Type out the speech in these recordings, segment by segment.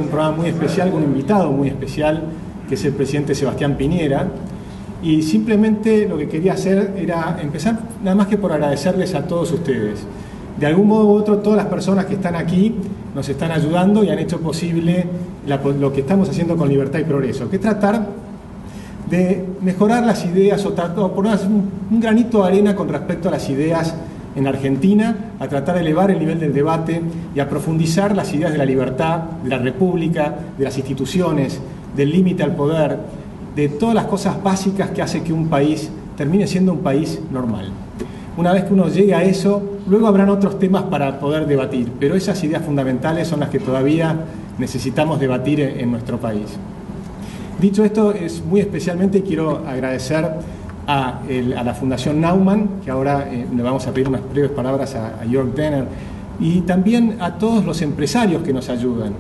un programa muy especial, un invitado muy especial, que es el presidente Sebastián Piñera. Y simplemente lo que quería hacer era empezar nada más que por agradecerles a todos ustedes. De algún modo u otro, todas las personas que están aquí nos están ayudando y han hecho posible lo que estamos haciendo con Libertad y Progreso, que es tratar de mejorar las ideas o poner un granito de arena con respecto a las ideas en Argentina, a tratar de elevar el nivel del debate y a profundizar las ideas de la libertad, de la república, de las instituciones, del límite al poder, de todas las cosas básicas que hace que un país termine siendo un país normal. Una vez que uno llegue a eso, luego habrán otros temas para poder debatir, pero esas ideas fundamentales son las que todavía necesitamos debatir en nuestro país. Dicho esto, muy especialmente quiero agradecer a la Fundación Naumann, que ahora le vamos a pedir unas breves palabras a Jörg Denner, y también a todos los empresarios que nos ayudan,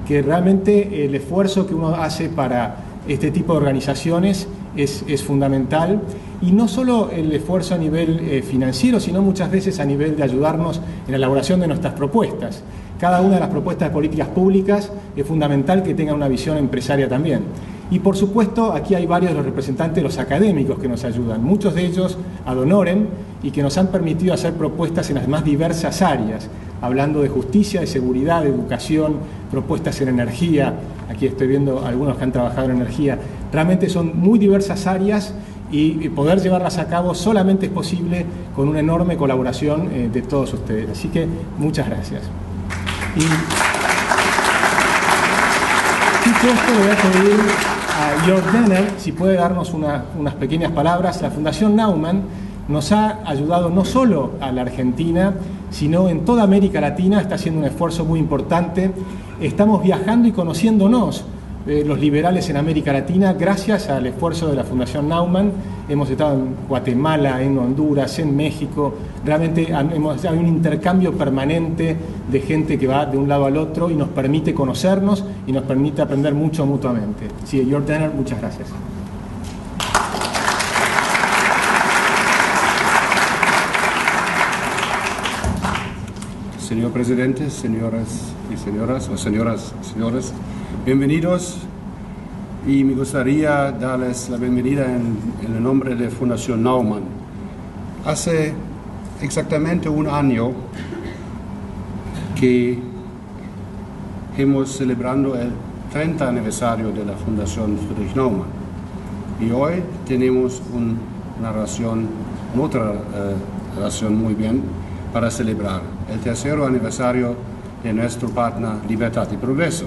que realmente el esfuerzo que uno hace para este tipo de organizaciones es fundamental, y no solo el esfuerzo a nivel financiero, sino muchas veces a nivel de ayudarnos en la elaboración de nuestras propuestas. Cada una de las propuestas de políticas públicas es fundamental que tenga una visión empresaria también. Y por supuesto, aquí hay varios de los representantes de los académicos que nos ayudan, muchos de ellos ad honorem, y que nos han permitido hacer propuestas en las más diversas áreas, hablando de justicia, de seguridad, de educación, propuestas en energía. Aquí estoy viendo algunos que han trabajado en energía. Realmente son muy diversas áreas y poder llevarlas a cabo solamente es posible con una enorme colaboración de todos ustedes. Así que muchas gracias. Y dicho esto, le voy a pedir a Jörg Denner si puede darnos unas pequeñas palabras. La Fundación Naumann nos ha ayudado no solo a la Argentina, sino en toda América Latina. Está haciendo un esfuerzo muy importante. Estamos viajando y conociéndonos los liberales en América Latina gracias al esfuerzo de la Fundación Naumann. Hemos estado en Guatemala, en Honduras, en México. Realmente hay un intercambio permanente de gente que va de un lado al otro y nos permite conocernos y nos permite aprender mucho mutuamente. Sí, Jörg Denner, muchas gracias. Señor Presidente, señoras y señoras, o señoras y señores, bienvenidos, y me gustaría darles la bienvenida en el nombre de Fundación Naumann. Hace exactamente un año que hemos celebrado el 30 aniversario de la Fundación Friedrich Naumann, y hoy tenemos otra razón muy bien para celebrar el tercer aniversario de nuestro partner Libertad y Progreso.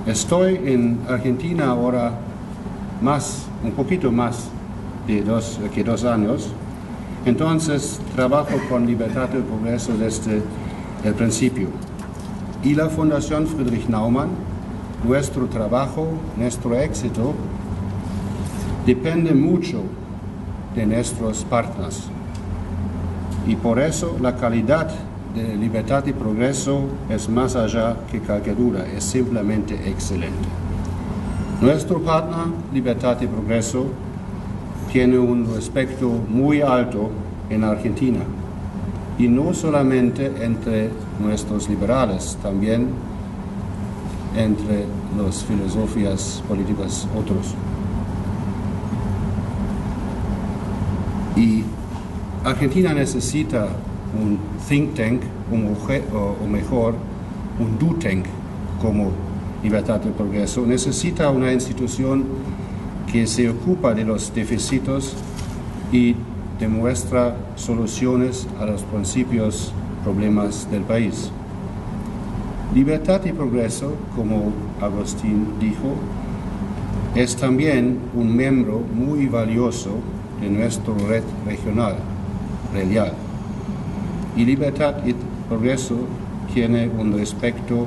Estoy en Argentina ahora un poquito más de 2 años, entonces trabajo con Libertad y Progreso desde el principio. Y la Fundación Friedrich Naumann, nuestro trabajo, nuestro éxito, depende mucho de nuestros partners. Y por eso la calidad de Libertad y Progreso es más allá que caricatura, es simplemente excelente. Nuestro partner, Libertad y Progreso, tiene un respeto muy alto en Argentina, y no solamente entre nuestros liberales, también entre las filosofías políticas otros. Y Argentina necesita un think tank, o mejor, un do tank como Libertad y Progreso. Necesita una institución que se ocupa de los déficits y demuestra soluciones a los principales problemas del país. Libertad y Progreso, como Agustín dijo, es también un miembro muy valioso de nuestra red regional, RELIAL. Y Libertad y Progreso tiene un respeto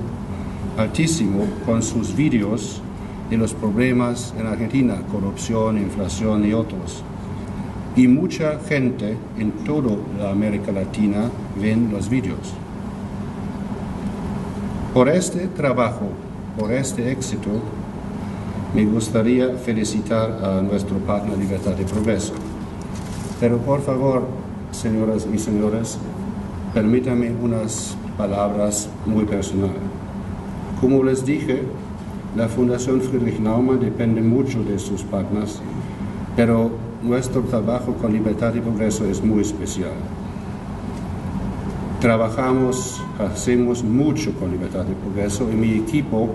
altísimo con sus vídeos de los problemas en Argentina, corrupción, inflación y otros. Y mucha gente en toda la América Latina ven los vídeos. Por este trabajo, por este éxito, me gustaría felicitar a nuestro partner Libertad y Progreso. Pero por favor, señoras y señores, permítanme unas palabras muy personales. Como les dije, la Fundación Friedrich Naumann depende mucho de sus partners, pero nuestro trabajo con Libertad y Progreso es muy especial. Hacemos mucho con Libertad y Progreso, y mi equipo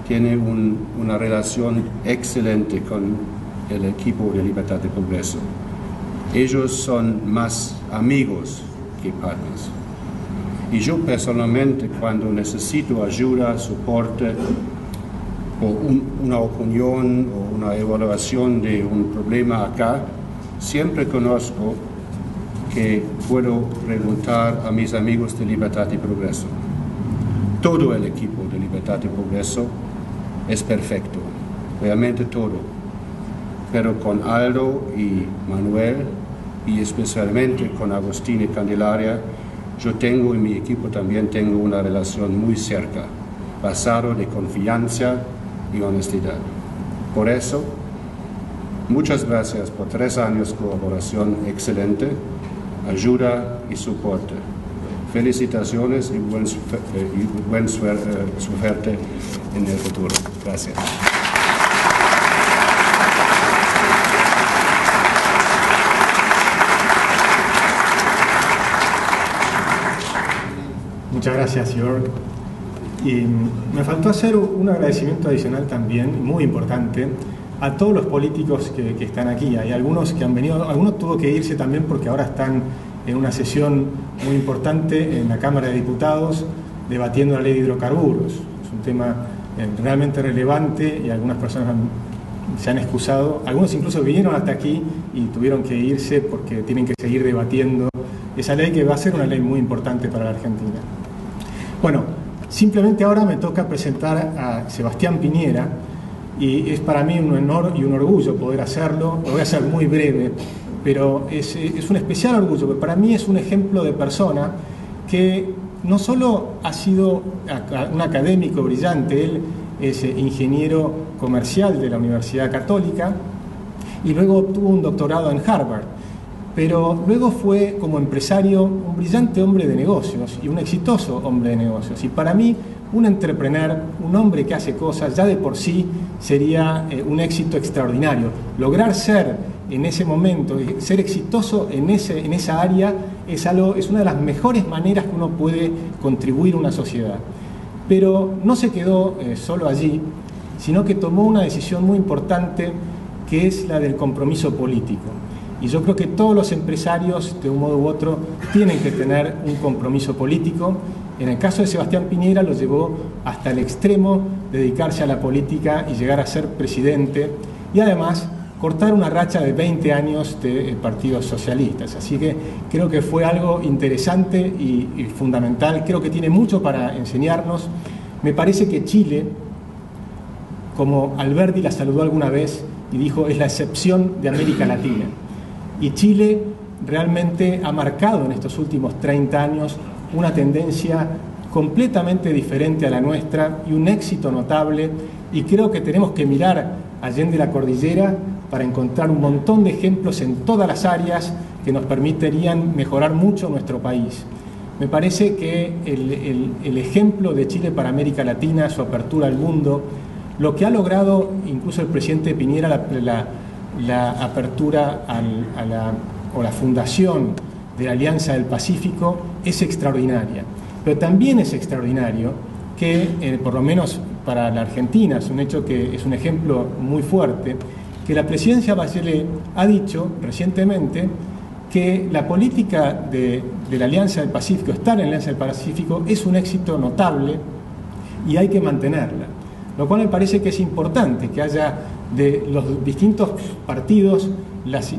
tiene una relación excelente con el equipo de Libertad y Progreso. Ellos son más amigos que partners. Y yo personalmente, cuando necesito ayuda, soporte, o una opinión o una evaluación de un problema acá, siempre conozco que puedo preguntar a mis amigos de Libertad y Progreso. Todo el equipo de Libertad y Progreso es perfecto, realmente todo. Pero con Aldo y Manuel, y especialmente con Agustín y Candelaria, yo tengo, y mi equipo también tengo, una relación muy cerca, basada de confianza y honestidad. Por eso, muchas gracias por 3 años de colaboración excelente, ayuda y soporte. Felicitaciones y buen suerte en el futuro. Gracias. Muchas gracias, Jörg. Y me faltó hacer un agradecimiento adicional también, muy importante, a todos los políticos que están aquí. Hay algunos que han venido, algunos tuvo que irse también porque ahora están en una sesión muy importante en la Cámara de Diputados debatiendo la ley de hidrocarburos. Es un tema realmente relevante y algunas personas se han excusado. Algunos incluso vinieron hasta aquí y tuvieron que irse porque tienen que seguir debatiendo esa ley, que va a ser una ley muy importante para la Argentina. Bueno, simplemente ahora me toca presentar a Sebastián Piñera, y es para mí un honor y un orgullo poder hacerlo. Lo voy a hacer muy breve, pero es un especial orgullo, porque para mí es un ejemplo de persona que no solo ha sido un académico brillante, él es ingeniero comercial de la Universidad Católica y luego obtuvo un doctorado en Harvard, pero luego fue como empresario un brillante hombre de negocios y un exitoso hombre de negocios. Y para mí, un entrepreneur, un hombre que hace cosas, ya de por sí sería un éxito extraordinario. Lograr ser en ese momento, ser exitoso en esa área es una de las mejores maneras que uno puede contribuir a una sociedad. Pero no se quedó solo allí, sino que tomó una decisión muy importante, que es la del compromiso político. Y yo creo que todos los empresarios, de un modo u otro, tienen que tener un compromiso político. En el caso de Sebastián Piñera lo llevó hasta el extremo de dedicarse a la política y llegar a ser presidente, y además cortar una racha de 20 años de partidos socialistas. Así que creo que fue algo interesante y fundamental. Creo que tiene mucho para enseñarnos. Me parece que Chile, como Alberti la saludó alguna vez y dijo, es la excepción de América Latina. Y Chile realmente ha marcado en estos últimos 30 años una tendencia completamente diferente a la nuestra y un éxito notable, y creo que tenemos que mirar allende la cordillera para encontrar un montón de ejemplos en todas las áreas que nos permitirían mejorar mucho nuestro país. Me parece que el ejemplo de Chile para América Latina, su apertura al mundo, lo que ha logrado incluso el presidente Piñera, la apertura o la fundación de la Alianza del Pacífico, es extraordinaria. Pero también es extraordinario que, por lo menos para la Argentina, es un hecho que es un ejemplo muy fuerte, que la presidencia Bachelet ha dicho recientemente que la política de la Alianza del Pacífico, estar en la Alianza del Pacífico, es un éxito notable y hay que mantenerla. Lo cual me parece que es importante que haya de los distintos partidos,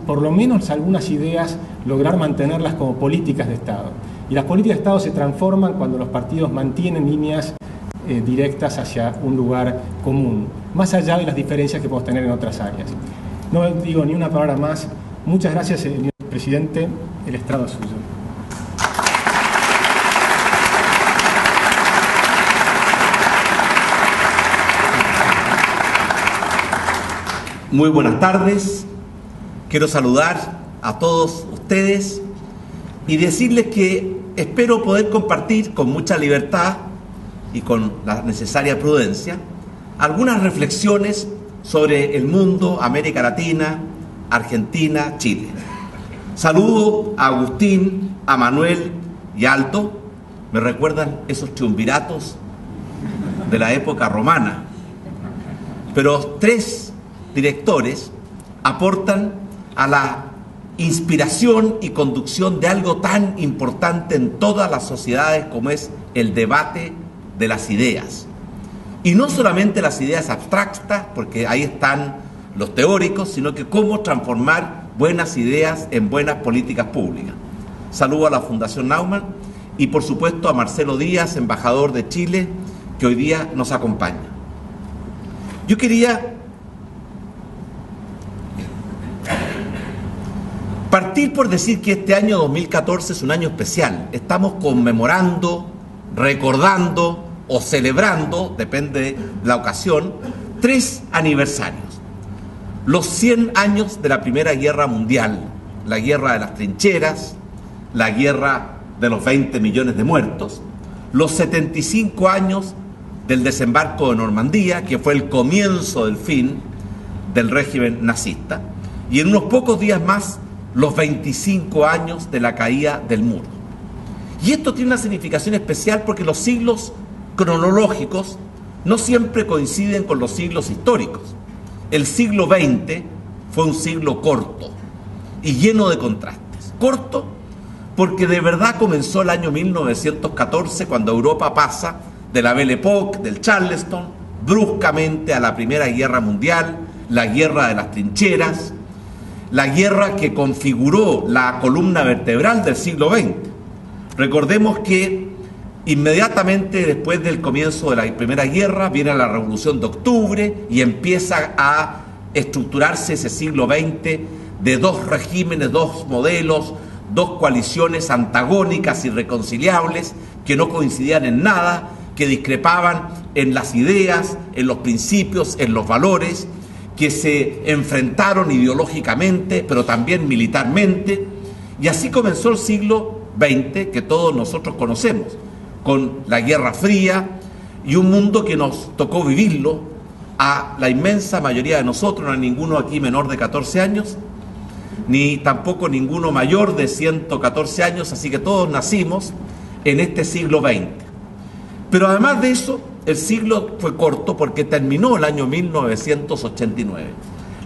por lo menos algunas ideas, lograr mantenerlas como políticas de Estado. Y las políticas de Estado se transforman cuando los partidos mantienen líneas directas hacia un lugar común, más allá de las diferencias que podemos tener en otras áreas. No digo ni una palabra más. Muchas gracias, señor presidente. El estrado es suyo. Muy buenas tardes. Quiero saludar a todos ustedes y decirles que espero poder compartir con mucha libertad y con la necesaria prudencia, algunas reflexiones sobre el mundo, América Latina, Argentina, Chile. Saludo a Agustín, a Manuel y a Aldo. Me recuerdan esos triunviratos de la época romana. Pero tres directores aportan a la inspiración y conducción de algo tan importante en todas las sociedades como es el debate de las ideas. Y no solamente las ideas abstractas, porque ahí están los teóricos, sino que cómo transformar buenas ideas en buenas políticas públicas. Saludo a la Fundación Naumann y por supuesto a Marcelo Díaz, embajador de Chile, que hoy día nos acompaña. Yo quería partir por decir que este año 2014 es un año especial. Estamos conmemorando, recordando o celebrando, depende de la ocasión, 3 aniversarios. Los 100 años de la Primera Guerra Mundial, la guerra de las trincheras, la guerra de los 20 millones de muertos, los 75 años del desembarco de Normandía, que fue el comienzo del fin del régimen nazista, y en unos pocos días más los 25 años de la caída del muro. Y esto tiene una significación especial porque los siglos cronológicos no siempre coinciden con los siglos históricos. El siglo XX fue un siglo corto y lleno de contrastes. Corto porque de verdad comenzó el año 1914, cuando Europa pasa de la Belle Époque, del Charleston, bruscamente a la Primera Guerra Mundial, la guerra de las trincheras, la guerra que configuró la columna vertebral del siglo XX. Recordemos que inmediatamente después del comienzo de la Primera Guerra viene la Revolución de Octubre y empieza a estructurarse ese siglo XX de 2 regímenes, 2 modelos, 2 coaliciones antagónicas, irreconciliables, que no coincidían en nada, que discrepaban en las ideas, en los principios, en los valores, que se enfrentaron ideológicamente, pero también militarmente, y así comenzó el siglo XX que todos nosotros conocemos, con la Guerra Fría y un mundo que nos tocó vivirlo a la inmensa mayoría de nosotros. No hay ninguno aquí menor de 14 años, ni tampoco ninguno mayor de 114 años, así que todos nacimos en este siglo XX. Pero además de eso, el siglo fue corto porque terminó el año 1989.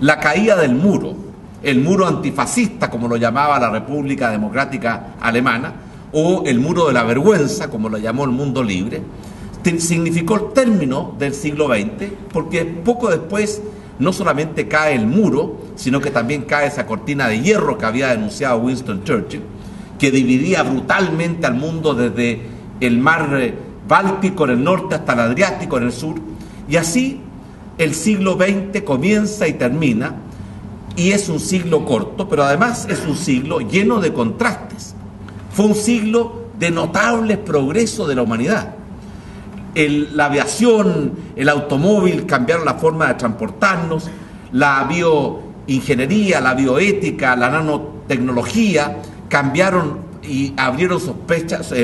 La caída del muro, el muro antifascista, como lo llamaba la República Democrática Alemana, o el muro de la vergüenza, como lo llamó el mundo libre, significó el término del siglo XX, porque poco después no solamente cae el muro, sino que también cae esa cortina de hierro que había denunciado Winston Churchill, que dividía brutalmente al mundo desde el mar Báltico en el norte hasta el Adriático en el sur, y así el siglo XX comienza y termina, y es un siglo corto, pero además es un siglo lleno de contrastes. Fue un siglo de notables progresos de la humanidad. La aviación, el automóvil cambiaron la forma de transportarnos, la bioingeniería, la bioética, la nanotecnología cambiaron y abrieron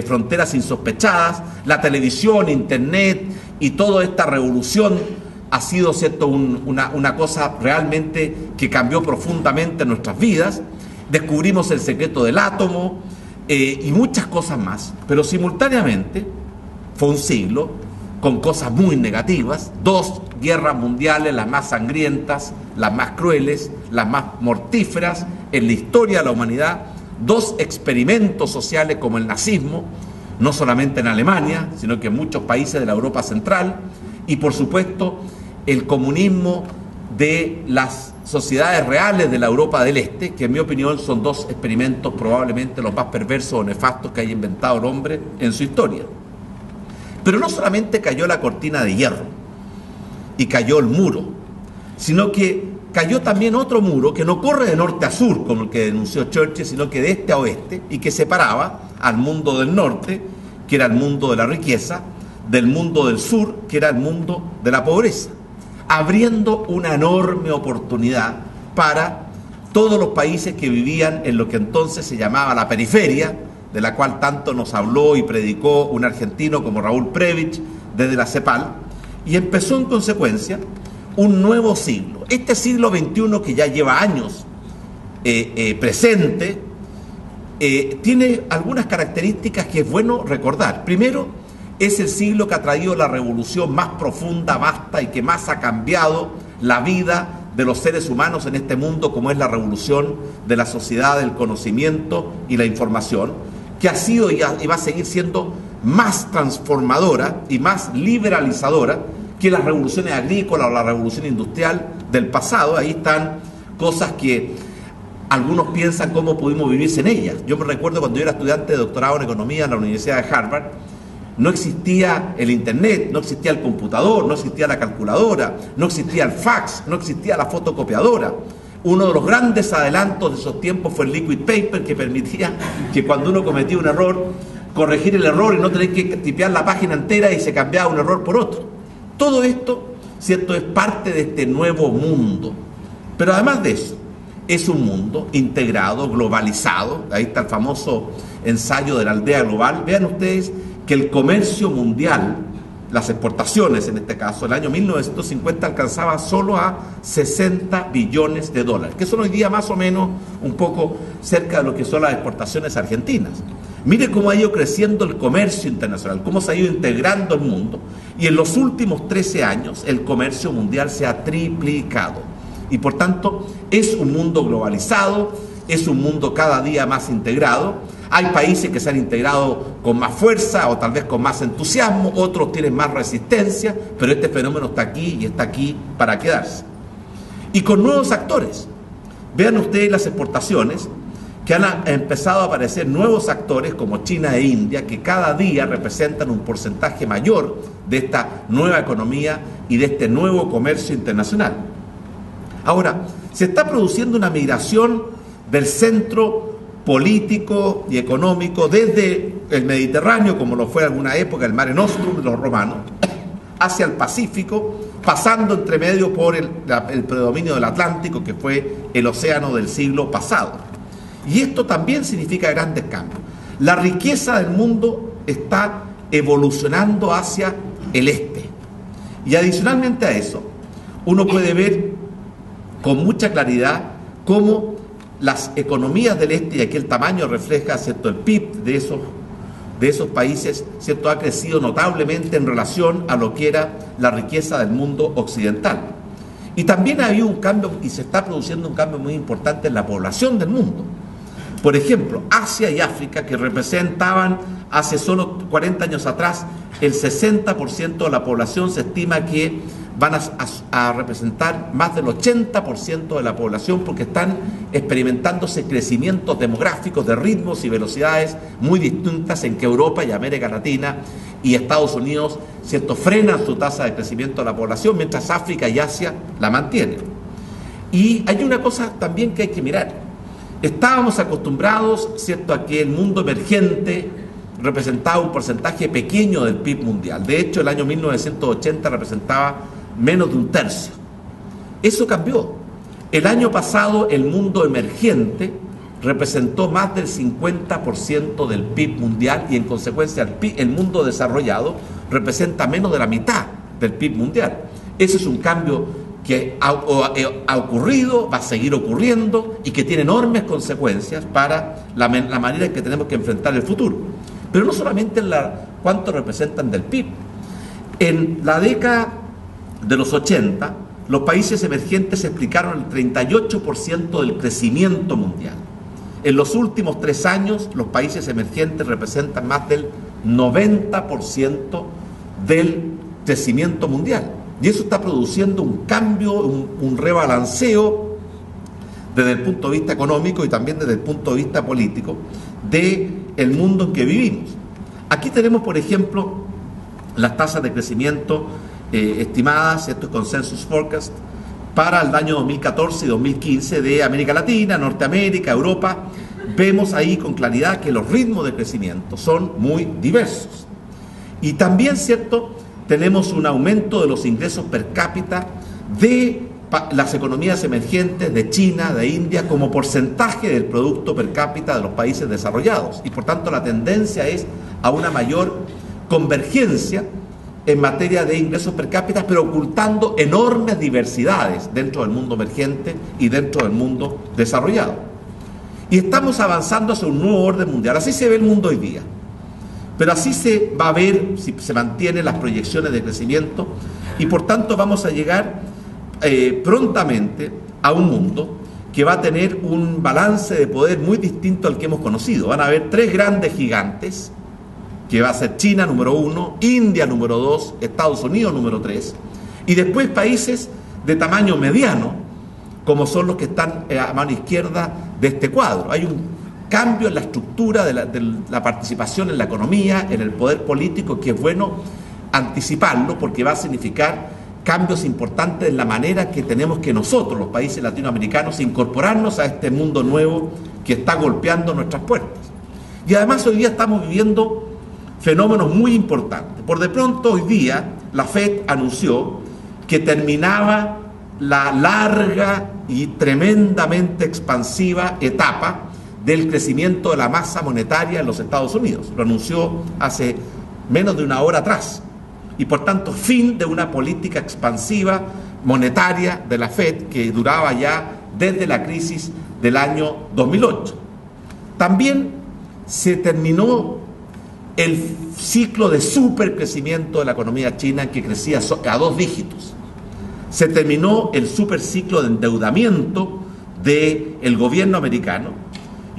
fronteras insospechadas, la televisión, internet y toda esta revolución ha sido, ¿cierto?, una cosa realmente que cambió profundamente nuestras vidas. Descubrimos el secreto del átomo y muchas cosas más, pero simultáneamente fue un siglo con cosas muy negativas, 2 guerras mundiales, las más sangrientas, las más crueles, las más mortíferas en la historia de la humanidad, 2 experimentos sociales como el nazismo, no solamente en Alemania, sino que en muchos países de la Europa Central, y por supuesto el comunismo de las sociedades reales de la Europa del Este, que en mi opinión son 2 experimentos probablemente los más perversos o nefastos que haya inventado el hombre en su historia. Pero no solamente cayó la cortina de hierro y cayó el muro, sino que cayó también otro muro que no corre de norte a sur, como el que denunció Churchill, sino que de este a oeste, y que separaba al mundo del norte, que era el mundo de la riqueza, del mundo del sur, que era el mundo de la pobreza, abriendo una enorme oportunidad para todos los países que vivían en lo que entonces se llamaba la periferia, de la cual tanto nos habló y predicó un argentino como Raúl Prebisch, desde la CEPAL, y empezó en consecuencia un nuevo siglo. Este siglo XXI, que ya lleva años presente, tiene algunas características que es bueno recordar. Primero, es el siglo que ha traído la revolución más profunda, vasta y que más ha cambiado la vida de los seres humanos en este mundo, como es la revolución de la sociedad del conocimiento y la información, que ha sido y va a seguir siendo más transformadora y más liberalizadora que las revoluciones agrícolas o la revolución industrial del pasado. Ahí están cosas que algunos piensan cómo pudimos vivir sin ellas. Yo me recuerdo cuando yo era estudiante de doctorado en economía en la Universidad de Harvard, no existía el internet, no existía el computador, no existía la calculadora, no existía el fax, no existía la fotocopiadora. Uno de los grandes adelantos de esos tiempos fue el liquid paper, que permitía que cuando uno cometía un error, corregir el error y no tener que tipear la página entera y se cambiaba un error por otro. Todo esto, ¿cierto?, es parte de este nuevo mundo. Pero además de eso, es un mundo integrado, globalizado. Ahí está el famoso ensayo de la aldea global. Vean ustedes que el comercio mundial, las exportaciones en este caso, el año 1950 alcanzaba solo a 60 billones de dólares, que son hoy día más o menos un poco cerca de lo que son las exportaciones argentinas. Mire cómo ha ido creciendo el comercio internacional, cómo se ha ido integrando el mundo, y en los últimos 13 años el comercio mundial se ha triplicado. Y por tanto es un mundo globalizado, es un mundo cada día más integrado. Hay países que se han integrado con más fuerza o tal vez con más entusiasmo, otros tienen más resistencia, pero este fenómeno está aquí y está aquí para quedarse. Y con nuevos actores. Vean ustedes las exportaciones, que han empezado a aparecer nuevos actores como China e India, que cada día representan un porcentaje mayor de esta nueva economía y de este nuevo comercio internacional. Ahora, se está produciendo una migración del centro político y económico desde el Mediterráneo, como lo fue en alguna época el Mare Nostrum de los romanos, hacia el Pacífico, pasando entre medio por el predominio del Atlántico, que fue el océano del siglo pasado. Y esto también significa grandes cambios. La riqueza del mundo está evolucionando hacia el este. Y adicionalmente a eso, uno puede ver con mucha claridad cómo las economías del este, y aquí el tamaño refleja, ¿cierto?, el PIB de esos países, ¿cierto?, ha crecido notablemente en relación a lo que era la riqueza del mundo occidental. Y también ha habido un cambio, y se está produciendo un cambio muy importante en la población del mundo. Por ejemplo, Asia y África, que representaban hace solo 40 años atrás el 60% de la población, se estima que van a representar más del 80% de la población, porque están experimentándose crecimientos demográficos de ritmos y velocidades muy distintas en que Europa y América Latina y Estados Unidos, ¿cierto?, frenan su tasa de crecimiento de la población, mientras África y Asia la mantienen. Y hay una cosa también que hay que mirar. Estábamos acostumbrados, ¿cierto?, a que el mundo emergente representaba un porcentaje pequeño del PIB mundial. De hecho, el año 1980 representaba menos de un tercio. Eso cambió. El año pasado el mundo emergente representó más del 50% del PIB mundial, y en consecuencia el mundo desarrollado representa menos de la mitad del PIB mundial. Ese es un cambio que ha ocurrido, va a seguir ocurriendo y que tiene enormes consecuencias para la manera en que tenemos que enfrentar el futuro. Pero no solamente en cuánto representan del PIB. En la década de los 80, los países emergentes explicaron el 38% del crecimiento mundial. En los últimos 3 años, los países emergentes representan más del 90% del crecimiento mundial. Y eso está produciendo un cambio, un rebalanceo desde el punto de vista económico y también desde el punto de vista político del mundo en que vivimos. Aquí tenemos, por ejemplo, las tasas de crecimiento estimadas, esto es Consensus Forecast, para el año 2014 y 2015 de América Latina, Norteamérica, Europa. Vemos ahí con claridad que los ritmos de crecimiento son muy diversos. Y también, ¿cierto?, tenemos un aumento de los ingresos per cápita de las economías emergentes de China, de India, como porcentaje del producto per cápita de los países desarrollados. Y por tanto la tendencia es a una mayor convergencia en materia de ingresos per cápita, pero ocultando enormes diversidades dentro del mundo emergente y dentro del mundo desarrollado. Y estamos avanzando hacia un nuevo orden mundial. Así se ve el mundo hoy día. Pero así se va a ver si se mantienen las proyecciones de crecimiento, y por tanto vamos a llegar prontamente a un mundo que va a tener un balance de poder muy distinto al que hemos conocido. Van a haber tres grandes gigantes, que va a ser China número 1, India número 2, Estados Unidos número 3, y después países de tamaño mediano, como son los que están a mano izquierda de este cuadro. Hay un cambio en la estructura de la participación en la economía, en el poder político, que es bueno anticiparlo, porque va a significar cambios importantes en la manera que tenemos que nosotros, los países latinoamericanos, incorporarnos a este mundo nuevo que está golpeando nuestras puertas. Y además hoy día estamos viviendo fenómenos muy importantes. Por de pronto hoy día la FED anunció que terminaba la larga y tremendamente expansiva etapa del crecimiento de la masa monetaria en los Estados Unidos. Lo anunció hace menos de una hora atrás. Y por tanto, fin de una política expansiva monetaria de la FED que duraba ya desde la crisis del año 2008. También se terminó el ciclo de supercrecimiento de la economía china, que crecía a 2 dígitos. Se terminó el superciclo de endeudamiento del gobierno americano.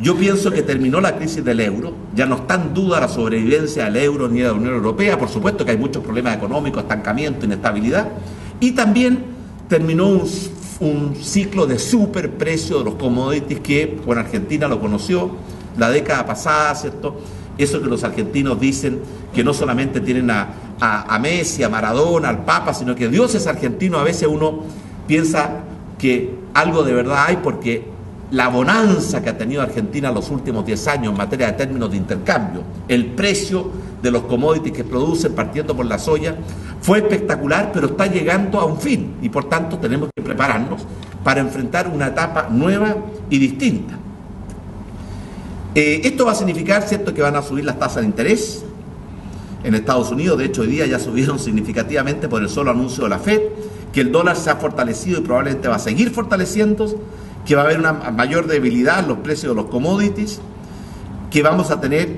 Yo pienso que terminó la crisis del euro, ya no está en duda la sobrevivencia del euro ni de la Unión Europea. Por supuesto que hay muchos problemas económicos, estancamiento, inestabilidad, y también terminó un ciclo de superprecio de los commodities que, bueno, Argentina lo conoció la década pasada, ¿cierto? Eso que los argentinos dicen que no solamente tienen a Messi, a Maradona, al Papa, sino que Dios es argentino. A veces uno piensa que algo de verdad hay, porque la bonanza que ha tenido Argentina en los últimos 10 años en materia de términos de intercambio, el precio de los commodities que producen, partiendo por la soya, fue espectacular, pero está llegando a un fin, y por tanto tenemos que prepararnos para enfrentar una etapa nueva y distinta. Esto va a significar, ¿cierto?, que van a subir las tasas de interés en Estados Unidos. De hecho, hoy día ya subieron significativamente por el solo anuncio de la FED, que el dólar se ha fortalecido y probablemente va a seguir fortaleciéndose, que va a haber una mayor debilidad en los precios de los commodities, que vamos a tener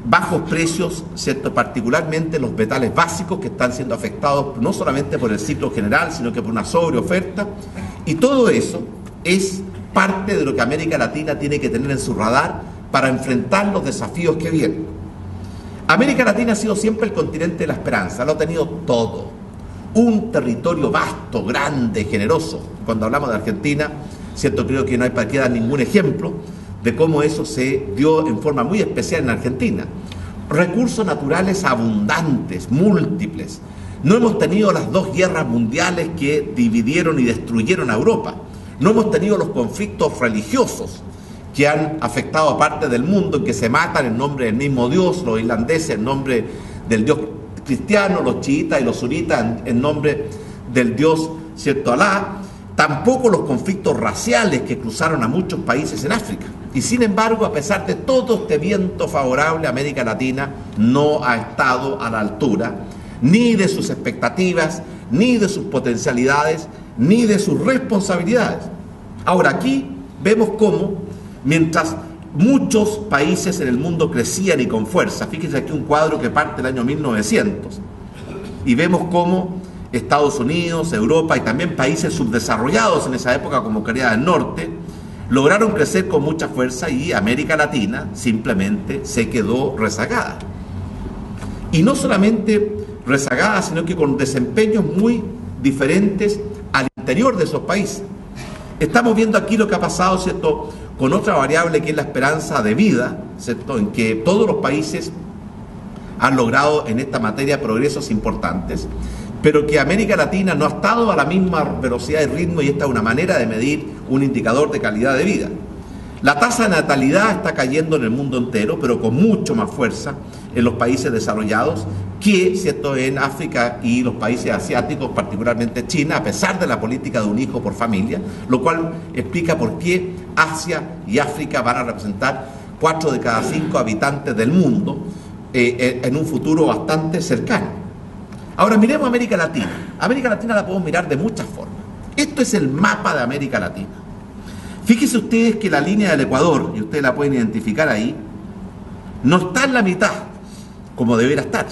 bajos precios, ¿cierto?, particularmente los metales básicos, que están siendo afectados no solamente por el ciclo general, sino que por una sobreoferta. Y todo eso es parte de lo que América Latina tiene que tener en su radar para enfrentar los desafíos que vienen. América Latina ha sido siempre el continente de la esperanza, lo ha tenido todo. Un territorio vasto, grande, generoso. Cuando hablamos de Argentina, ¿cierto?, creo que no hay para qué dar ningún ejemplo de cómo eso se dio en forma muy especial en Argentina. Recursos naturales abundantes, múltiples. No hemos tenido las 2 guerras mundiales que dividieron y destruyeron a Europa. No hemos tenido los conflictos religiosos que han afectado a parte del mundo, en que se matan en nombre del mismo Dios, los irlandeses en nombre del Dios cristiano, los chiitas y los sunitas en nombre del Dios, ¿cierto?, Alá. Tampoco los conflictos raciales que cruzaron a muchos países en África. Y sin embargo, a pesar de todo este viento favorable, América Latina no ha estado a la altura ni de sus expectativas, ni de sus potencialidades, ni de sus responsabilidades. Ahora, aquí vemos cómo, mientras muchos países en el mundo crecían y con fuerza, fíjense aquí un cuadro que parte del año 1900, y vemos cómo Estados Unidos, Europa y también países subdesarrollados en esa época como Corea del Norte lograron crecer con mucha fuerza, y América Latina simplemente se quedó rezagada. Y no solamente rezagada, sino que con desempeños muy diferentes al interior de esos países. Estamos viendo aquí lo que ha pasado, ¿cierto?, con otra variable, que es la esperanza de vida, ¿cierto?, en que todos los países han logrado en esta materia progresos importantes, pero que América Latina no ha estado a la misma velocidad y ritmo, y esta es una manera de medir un indicador de calidad de vida. La tasa de natalidad está cayendo en el mundo entero, pero con mucho más fuerza en los países desarrollados que, ¿cierto?, en África y los países asiáticos, particularmente China, a pesar de la política de un hijo por familia, lo cual explica por qué Asia y África van a representar 4 de cada 5 habitantes del mundo, en un futuro bastante cercano. Ahora miremos América Latina. América Latina la podemos mirar de muchas formas. Esto es el mapa de América Latina. Fíjense ustedes que la línea del Ecuador, y ustedes la pueden identificar ahí, no está en la mitad, como debería estar.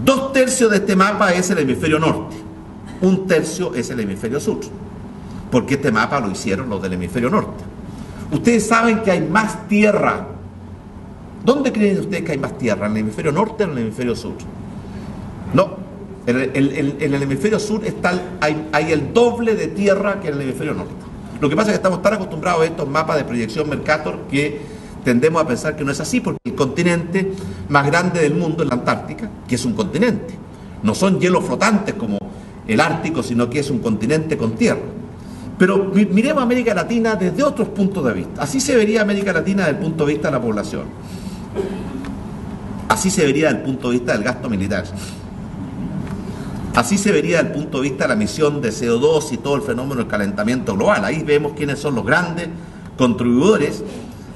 2/3 de este mapa es el hemisferio norte, 1/3 es el hemisferio sur, porque este mapa lo hicieron los del hemisferio norte. Ustedes saben que hay más tierra. ¿Dónde creen ustedes que hay más tierra? ¿En el hemisferio norte o en el hemisferio sur? No, en el hemisferio sur hay el doble de tierra que en el hemisferio norte. Lo que pasa es que estamos tan acostumbrados a estos mapas de proyección Mercator que tendemos a pensar que no es así, porque el continente más grande del mundo es la Antártica, que es un continente. No son hielos flotantes como el Ártico, sino que es un continente con tierra. Pero miremos América Latina desde otros puntos de vista. Así se vería América Latina desde el punto de vista de la población. Así se vería desde el punto de vista del gasto militar. Así se vería desde el punto de vista de la emisión de CO2 y todo el fenómeno del calentamiento global. Ahí vemos quiénes son los grandes contribuidores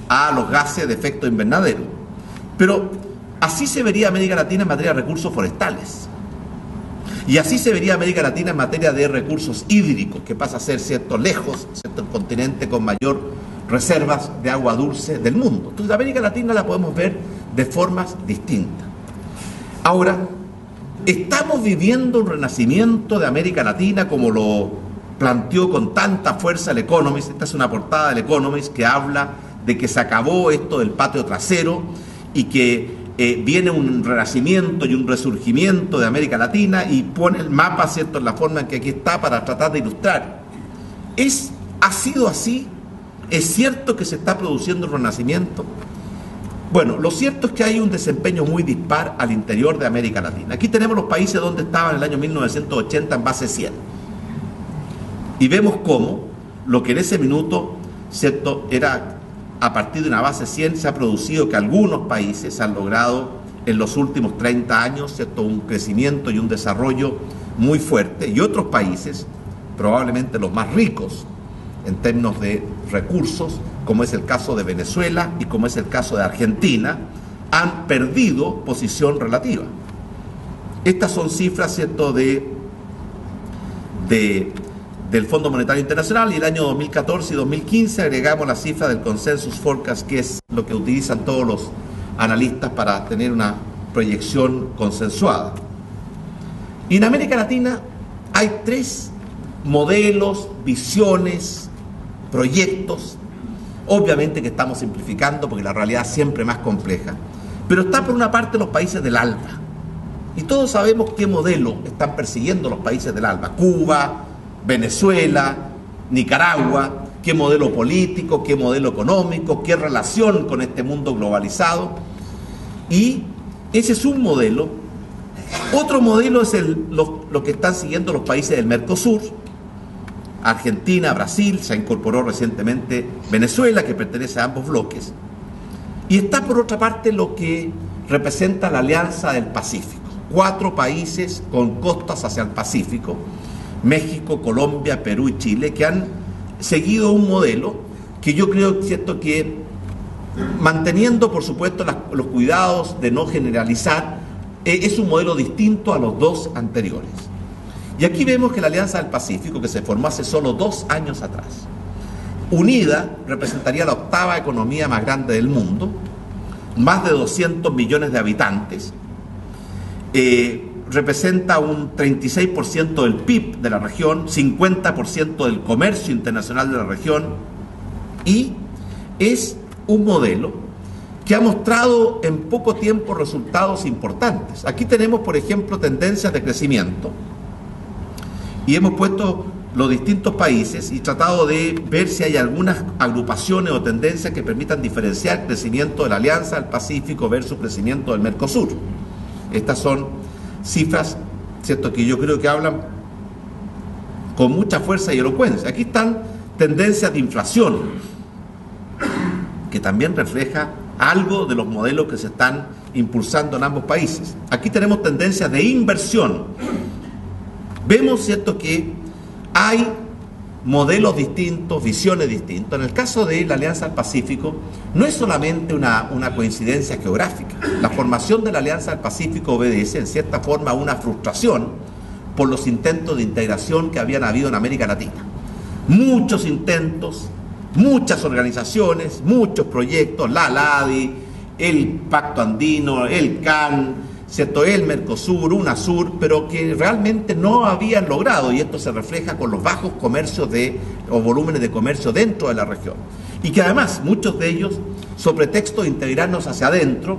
a los gases de efecto invernadero. Pero así se vería América Latina en materia de recursos forestales. Y así se vería América Latina en materia de recursos hídricos, que pasa a ser, ¿cierto?, lejos, ¿cierto?, el continente con mayor reservas de agua dulce del mundo. Entonces, América Latina la podemos ver de formas distintas. Ahora, estamos viviendo un renacimiento de América Latina, como lo planteó con tanta fuerza el Economist. Esta es una portada del Economist que habla de que se acabó esto del patio trasero y que viene un renacimiento y un resurgimiento de América Latina, y pone el mapa, ¿cierto?, en la forma en que aquí está para tratar de ilustrar. ¿Ha sido así? ¿Es cierto que se está produciendo un renacimiento? Bueno, lo cierto es que hay un desempeño muy dispar al interior de América Latina. Aquí tenemos los países donde estaban en el año 1980 en base 100. Y vemos cómo lo que en ese minuto, ¿cierto?, era a partir de una base 100, se ha producido que algunos países han logrado en los últimos 30 años, ¿cierto?, un crecimiento y un desarrollo muy fuerte, y otros países, probablemente los más ricos en términos de recursos, como es el caso de Venezuela y como es el caso de Argentina, han perdido posición relativa. Estas son cifras, ¿cierto?, del Fondo Monetario Internacional, y el año 2014 y 2015 agregamos la cifra del Consensus Forecast, que es lo que utilizan todos los analistas para tener una proyección consensuada. Y en América Latina hay 3 modelos, visiones, proyectos. Obviamente que estamos simplificando porque la realidad es siempre más compleja, pero está por una parte los países del ALBA, y todos sabemos qué modelo están persiguiendo los países del ALBA: Cuba, Venezuela, Nicaragua. Qué modelo político, qué modelo económico, qué relación con este mundo globalizado. Y ese es un modelo. Otro modelo es lo que están siguiendo los países del Mercosur: Argentina, Brasil, se incorporó recientemente Venezuela, que pertenece a ambos bloques. Y está por otra parte lo que representa la Alianza del Pacífico: 4 países con costas hacia el Pacífico: México, Colombia, Perú y Chile, que han seguido un modelo que yo creo, ¿cierto?, que manteniendo por supuesto los cuidados de no generalizar, es un modelo distinto a los 2 anteriores. Y aquí vemos que la Alianza del Pacífico, que se formó hace solo 2 años atrás, unida, representaría la 8ª economía más grande del mundo, más de 200 millones de habitantes, representa un 36% del PIB de la región, 50% del comercio internacional de la región, y es un modelo que ha mostrado en poco tiempo resultados importantes. Aquí tenemos, por ejemplo, tendencias de crecimiento, y hemos puesto los distintos países y tratado de ver si hay algunas agrupaciones o tendencias que permitan diferenciar el crecimiento de la Alianza del Pacífico versus crecimiento del Mercosur. Estas son cifras, ¿cierto?, que yo creo que hablan con mucha fuerza y elocuencia. Aquí están tendencias de inflación, que también refleja algo de los modelos que se están impulsando en ambos países. Aquí tenemos tendencias de inversión. Vemos, ¿cierto?, que hay modelos distintos, visiones distintas. En el caso de la Alianza del Pacífico, no es solamente una coincidencia geográfica. La formación de la Alianza del Pacífico obedece, en cierta forma, a una frustración por los intentos de integración que habían habido en América Latina. Muchos intentos, muchas organizaciones, muchos proyectos, la ALADI, el Pacto Andino, el CAN, ¿cierto?, el Mercosur, UNASUR, pero que realmente no habían logrado, y esto se refleja con los bajos comercios o volúmenes de comercio dentro de la región. Y que además muchos de ellos, sobre pretexto de integrarnos hacia adentro,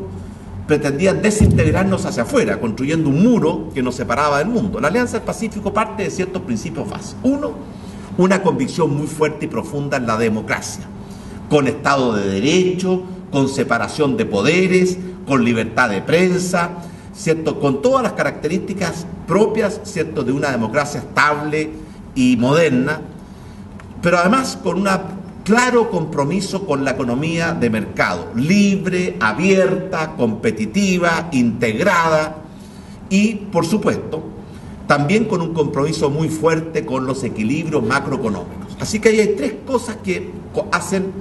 pretendían desintegrarnos hacia afuera, construyendo un muro que nos separaba del mundo. La Alianza del Pacífico parte de ciertos principios básicos. Uno, una convicción muy fuerte y profunda en la democracia, con Estado de Derecho, con separación de poderes, con libertad de prensa, ¿cierto?, con todas las características propias, ¿cierto?, de una democracia estable y moderna, pero además con un claro compromiso con la economía de mercado, libre, abierta, competitiva, integrada y, por supuesto, también con un compromiso muy fuerte con los equilibrios macroeconómicos. Así que ahí hay tres cosas que hacen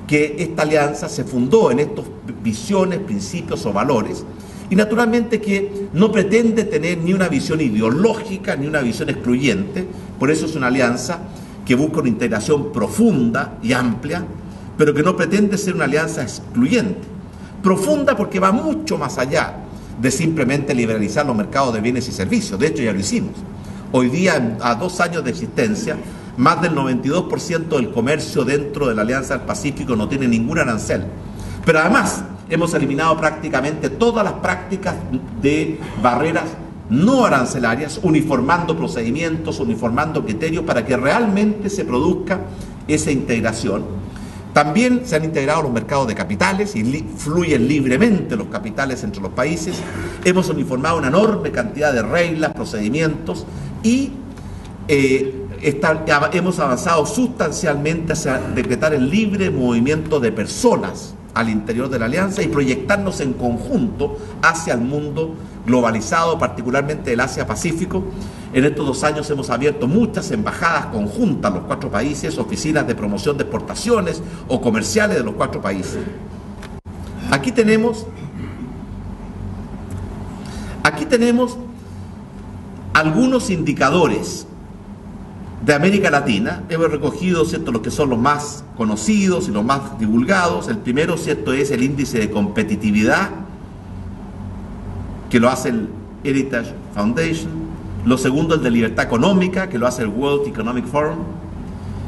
que esta alianza se fundó en estas visiones, principios o valores, y naturalmente que no pretende tener ni una visión ideológica ni una visión excluyente. Por eso es una alianza que busca una integración profunda y amplia, pero que no pretende ser una alianza excluyente. Profunda porque va mucho más allá de simplemente liberalizar los mercados de bienes y servicios. De hecho, ya lo hicimos. Hoy día, a 2 años de existencia, más del 92% del comercio dentro de la Alianza del Pacífico no tiene ningún arancel. Pero además, hemos eliminado prácticamente todas las prácticas de barreras no arancelarias, uniformando procedimientos, uniformando criterios para que realmente se produzca esa integración. También se han integrado los mercados de capitales y fluyen libremente los capitales entre los países. Hemos uniformado una enorme cantidad de reglas, procedimientos y hemos avanzado sustancialmente hacia decretar el libre movimiento de personas al interior de la alianza y proyectarnos en conjunto hacia el mundo globalizado, particularmente el Asia-Pacífico. En estos 2 años hemos abierto muchas embajadas conjuntas los 4 países, oficinas de promoción de exportaciones o comerciales de los 4 países. Aquí tenemos algunos indicadores de América Latina. Hemos recogido, ¿cierto?, los que son los más conocidos y los más divulgados. El primero, ¿cierto?, es el índice de competitividad, que lo hace el Heritage Foundation. Lo segundo, el de libertad económica, que lo hace el World Economic Forum.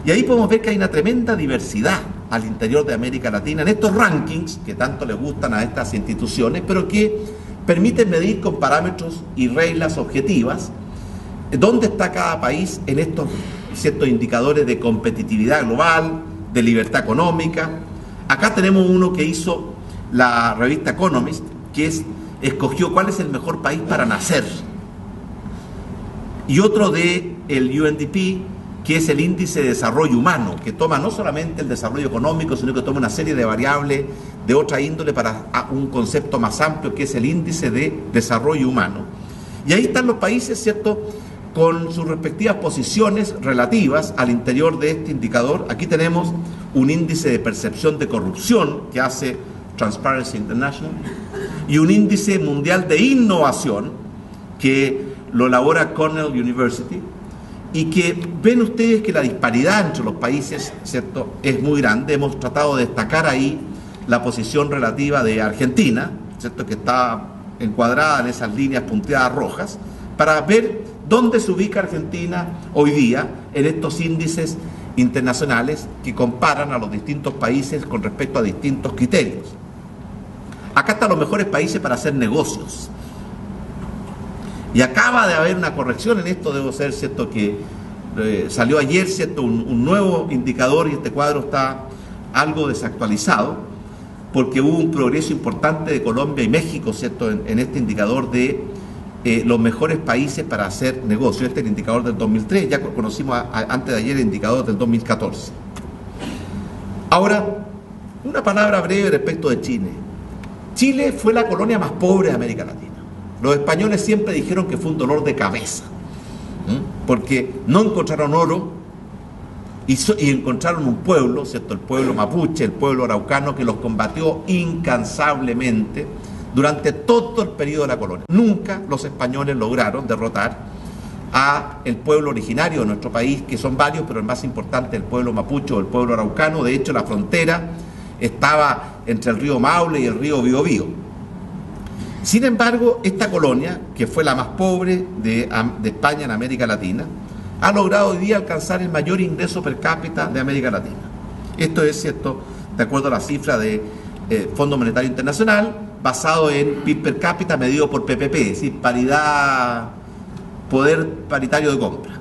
Y ahí podemos ver que hay una tremenda diversidad al interior de América Latina en estos rankings que tanto les gustan a estas instituciones, pero que permiten medir con parámetros y reglas objetivas dónde está cada país en estos ciertos indicadores de competitividad global, de libertad económica. Acá tenemos uno que hizo la revista Economist, que escogió cuál es el mejor país para nacer, y otro de el UNDP, que es el índice de desarrollo humano, que toma no solamente el desarrollo económico, sino que toma una serie de variables de otra índole para un concepto más amplio, que es el índice de desarrollo humano. Y ahí están los países, ¿cierto?, con sus respectivas posiciones relativas al interior de este indicador. Aquí tenemos un índice de percepción de corrupción que hace Transparency International y un índice mundial de innovación que lo elabora Cornell University, y que ven ustedes que la disparidad entre los países, ¿cierto?, es muy grande. Hemos tratado de destacar ahí la posición relativa de Argentina, ¿cierto?, que está encuadrada en esas líneas punteadas rojas, para ver dónde se ubica Argentina hoy día en estos índices internacionales que comparan a los distintos países con respecto a distintos criterios. Acá están los mejores países para hacer negocios. Y acaba de haber una corrección en esto, debo ser, ¿cierto?, que salió ayer, ¿cierto?, un nuevo indicador, y este cuadro está algo desactualizado, porque hubo un progreso importante de Colombia y México, ¿cierto?, en este indicador de los mejores países para hacer negocios. Este es el indicador del 2003, ya conocimos antes de ayer el indicador del 2014. Ahora, una palabra breve respecto de Chile. Chile fue la colonia más pobre de América Latina. Los españoles siempre dijeron que fue un dolor de cabeza, porque no encontraron oro, y encontraron un pueblo, ¿cierto? El pueblo mapuche, el pueblo araucano, que los combatió incansablemente durante todo el periodo de la colonia. Nunca los españoles lograron derrotar a el pueblo originario de nuestro país, que son varios, pero el más importante el pueblo mapuche o el pueblo araucano. De hecho, la frontera estaba entre el río Maule y el río Biobío. Sin embargo, esta colonia, que fue la más pobre de España en América Latina, ha logrado hoy día alcanzar el mayor ingreso per cápita de América Latina. Esto es cierto, de acuerdo a la cifra del Fondo Monetario Internacional, basado en PIB per cápita medido por PPP, es decir, paridad, poder paritario de compra.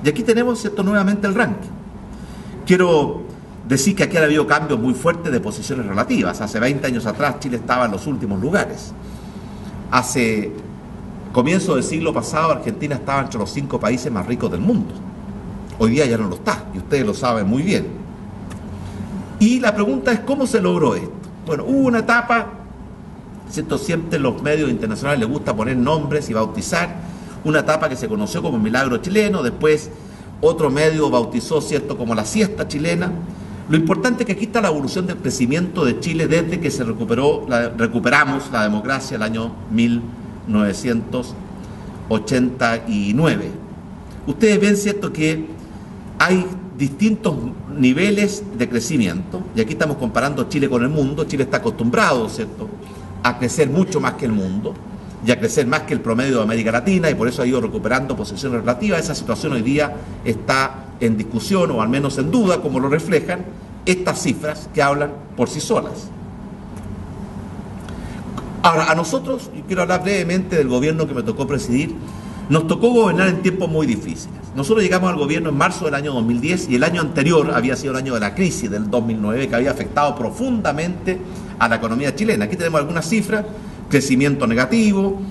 Y aquí tenemos, cierto, nuevamente el ranking. Quiero decir que aquí ha habido cambios muy fuertes de posiciones relativas. Hace 20 años atrás Chile estaba en los últimos lugares. Hace comienzo del siglo pasado Argentina estaba entre los 5 países más ricos del mundo. Hoy día ya no lo está, y ustedes lo saben muy bien. Y la pregunta es, ¿cómo se logró esto? Bueno, hubo una etapa, ¿cierto? Siempre los medios internacionales les gusta poner nombres y bautizar, una etapa que se conoció como milagro chileno, después otro medio bautizó, ¿cierto?, como la siesta chilena. Lo importante es que aquí está la evolución del crecimiento de Chile desde que recuperamos la democracia el año 1989. Ustedes ven, ¿cierto?, que hay distintos niveles de crecimiento, y aquí estamos comparando Chile con el mundo. Chile está acostumbrado, ¿cierto?, a crecer mucho más que el mundo y a crecer más que el promedio de América Latina, y por eso ha ido recuperando posiciones relativas. Esa situación hoy día está en discusión, o al menos en duda, como lo reflejan estas cifras que hablan por sí solas. Ahora, a nosotros, y quiero hablar brevemente del gobierno que me tocó presidir, nos tocó gobernar en tiempos muy difíciles. Nosotros llegamos al gobierno en marzo del año 2010, y el año anterior había sido el año de la crisis del 2009, que había afectado profundamente a la economía chilena. Aquí tenemos algunas cifras: crecimiento negativo,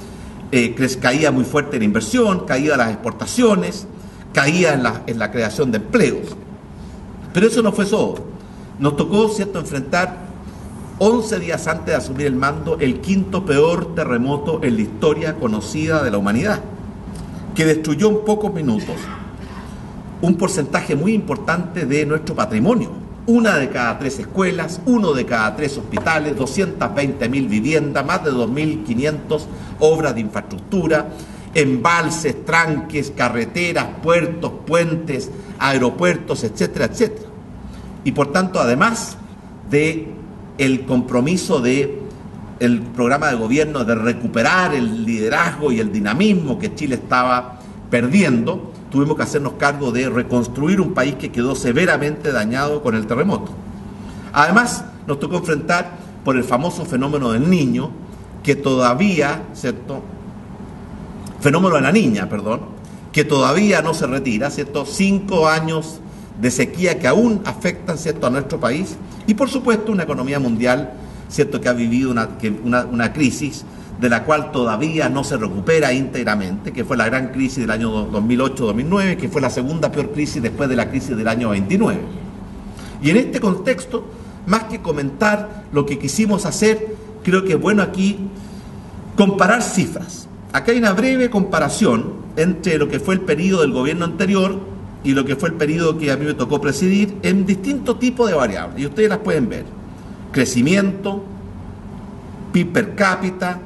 caída muy fuerte en la inversión, caída de las exportaciones, caída en la creación de empleos. Pero eso no fue todo. Nos tocó, ¿cierto?, enfrentar 11 días antes de asumir el mando el 5º peor terremoto en la historia conocida de la humanidad, que destruyó en pocos minutos un porcentaje muy importante de nuestro patrimonio. 1 de cada 3 escuelas, 1 de cada 3 hospitales, 220.000 viviendas, más de 2.500 obras de infraestructura, embalses, tranques, carreteras, puertos, puentes, aeropuertos, etcétera, etcétera. Y por tanto, además de el compromiso de el programa de gobierno de recuperar el liderazgo y el dinamismo que Chile estaba perdiendo, tuvimos que hacernos cargo de reconstruir un país que quedó severamente dañado con el terremoto. Además, nos tocó enfrentar por el famoso fenómeno del niño, que todavía, ¿cierto?, fenómeno de la niña, perdón, que todavía no se retira, ¿cierto? 5 años de sequía que aún afectan, ¿cierto?, a nuestro país, y por supuesto una economía mundial, ¿cierto?, que ha vivido una crisis de la cual todavía no se recupera íntegramente, que fue la gran crisis del año 2008-2009, que fue la segunda peor crisis después de la crisis del año 29. Y en este contexto, más que comentar lo que quisimos hacer, creo que es bueno aquí comparar cifras. Acá hay una breve comparación entre lo que fue el periodo del gobierno anterior y lo que fue el periodo que a mí me tocó presidir, en distintos tipos de variables, y ustedes las pueden ver: crecimiento, PIB per cápita,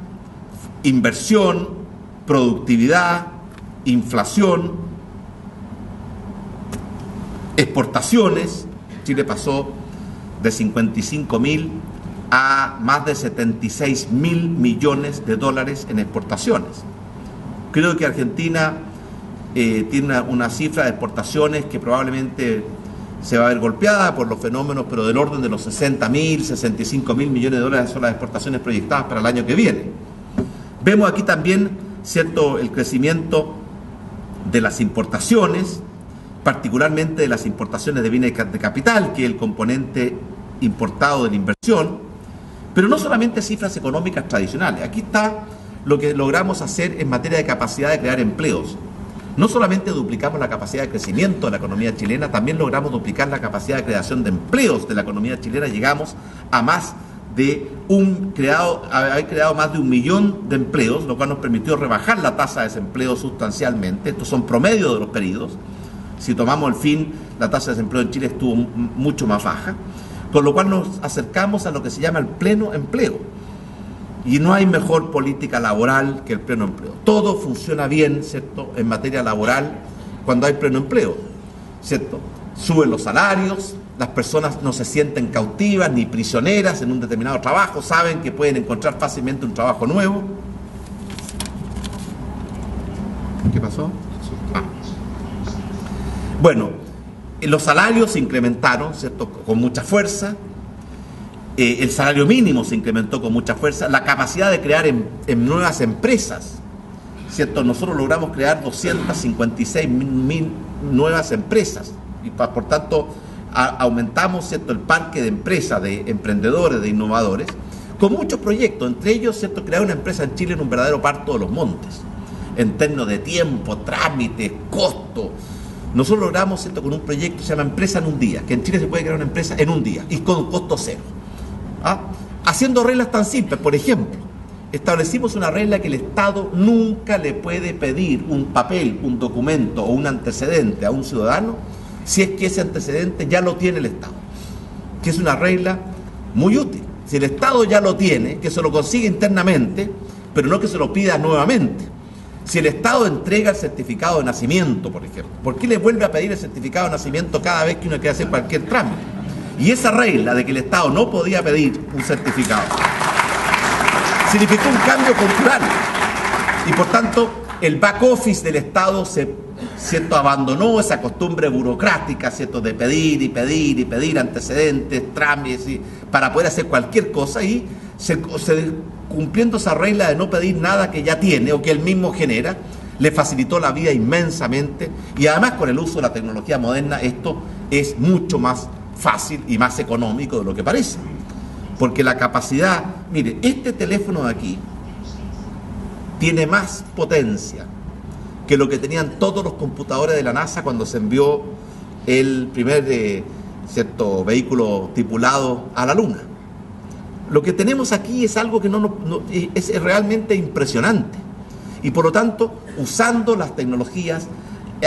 inversión, productividad, inflación, exportaciones. Chile pasó de 55.000 a más de 76.000 millones de dólares en exportaciones. Creo que Argentina tiene una cifra de exportaciones que probablemente se va a ver golpeada por los fenómenos, pero del orden de los 60.000, 65.000 millones de dólares son las exportaciones proyectadas para el año que viene. Vemos aquí también, ¿cierto?, el crecimiento de las importaciones, particularmente de las importaciones de bienes de capital, que es el componente importado de la inversión, pero no solamente cifras económicas tradicionales. Aquí está lo que logramos hacer en materia de capacidad de crear empleos. No solamente duplicamos la capacidad de crecimiento de la economía chilena, también logramos duplicar la capacidad de creación de empleos de la economía chilena. Llegamos a más de haber creado más de 1 millón de empleos, lo cual nos permitió rebajar la tasa de desempleo sustancialmente. Estos son promedios de los periodos. Si tomamos el fin, la tasa de desempleo en Chile estuvo mucho más baja, con lo cual nos acercamos a lo que se llama el pleno empleo. Y no hay mejor política laboral que el pleno empleo. Todo funciona bien, ¿cierto?, en materia laboral cuando hay pleno empleo, ¿cierto? Suben los salarios, las personas no se sienten cautivas ni prisioneras en un determinado trabajo, saben que pueden encontrar fácilmente un trabajo nuevo. ¿Qué pasó? Bueno, los salarios se incrementaron, ¿cierto?, con mucha fuerza. El salario mínimo se incrementó con mucha fuerza. La capacidad de crear en nuevas empresas, ¿cierto? Nosotros logramos crear 256.000 nuevas empresas y por tanto aumentamos, ¿cierto?, el parque de empresas, de emprendedores, de innovadores, con muchos proyectos. Entre ellos, ¿cierto?, crear una empresa en Chile en un verdadero parto de los montes, en términos de tiempo, trámites, costo. Nosotros logramos, ¿cierto?, con un proyecto que se llama Empresa en un Día, que en Chile se puede crear una empresa en un día y con costo cero. Haciendo reglas tan simples. Por ejemplo, establecimos una regla que el Estado nunca le puede pedir un papel, un documento o un antecedente a un ciudadano si es que ese antecedente ya lo tiene el Estado, que es una regla muy útil. Si el Estado ya lo tiene, que se lo consigue internamente, pero no que se lo pida nuevamente. Si el Estado entrega el certificado de nacimiento, por ejemplo, ¿por qué le vuelve a pedir el certificado de nacimiento cada vez que uno quiere hacer cualquier trámite? Y esa regla de que el Estado no podía pedir un certificado significó un cambio cultural. Y por tanto, el back office del Estado ¿cierto?, abandonó esa costumbre burocrática, ¿cierto?, de pedir y pedir y pedir antecedentes, trámites para poder hacer cualquier cosa, y cumpliendo esa regla de no pedir nada que ya tiene o que él mismo genera, le facilitó la vida inmensamente. Y además, con el uso de la tecnología moderna, esto es mucho más fácil y más económico de lo que parece, porque la capacidad, mire, este teléfono de aquí tiene más potencia que lo que tenían todos los computadores de la NASA cuando se envió el primer ¿cierto?, vehículo tripulado a la Luna. Lo que tenemos aquí es algo que es realmente impresionante, y por lo tanto, usando las tecnologías,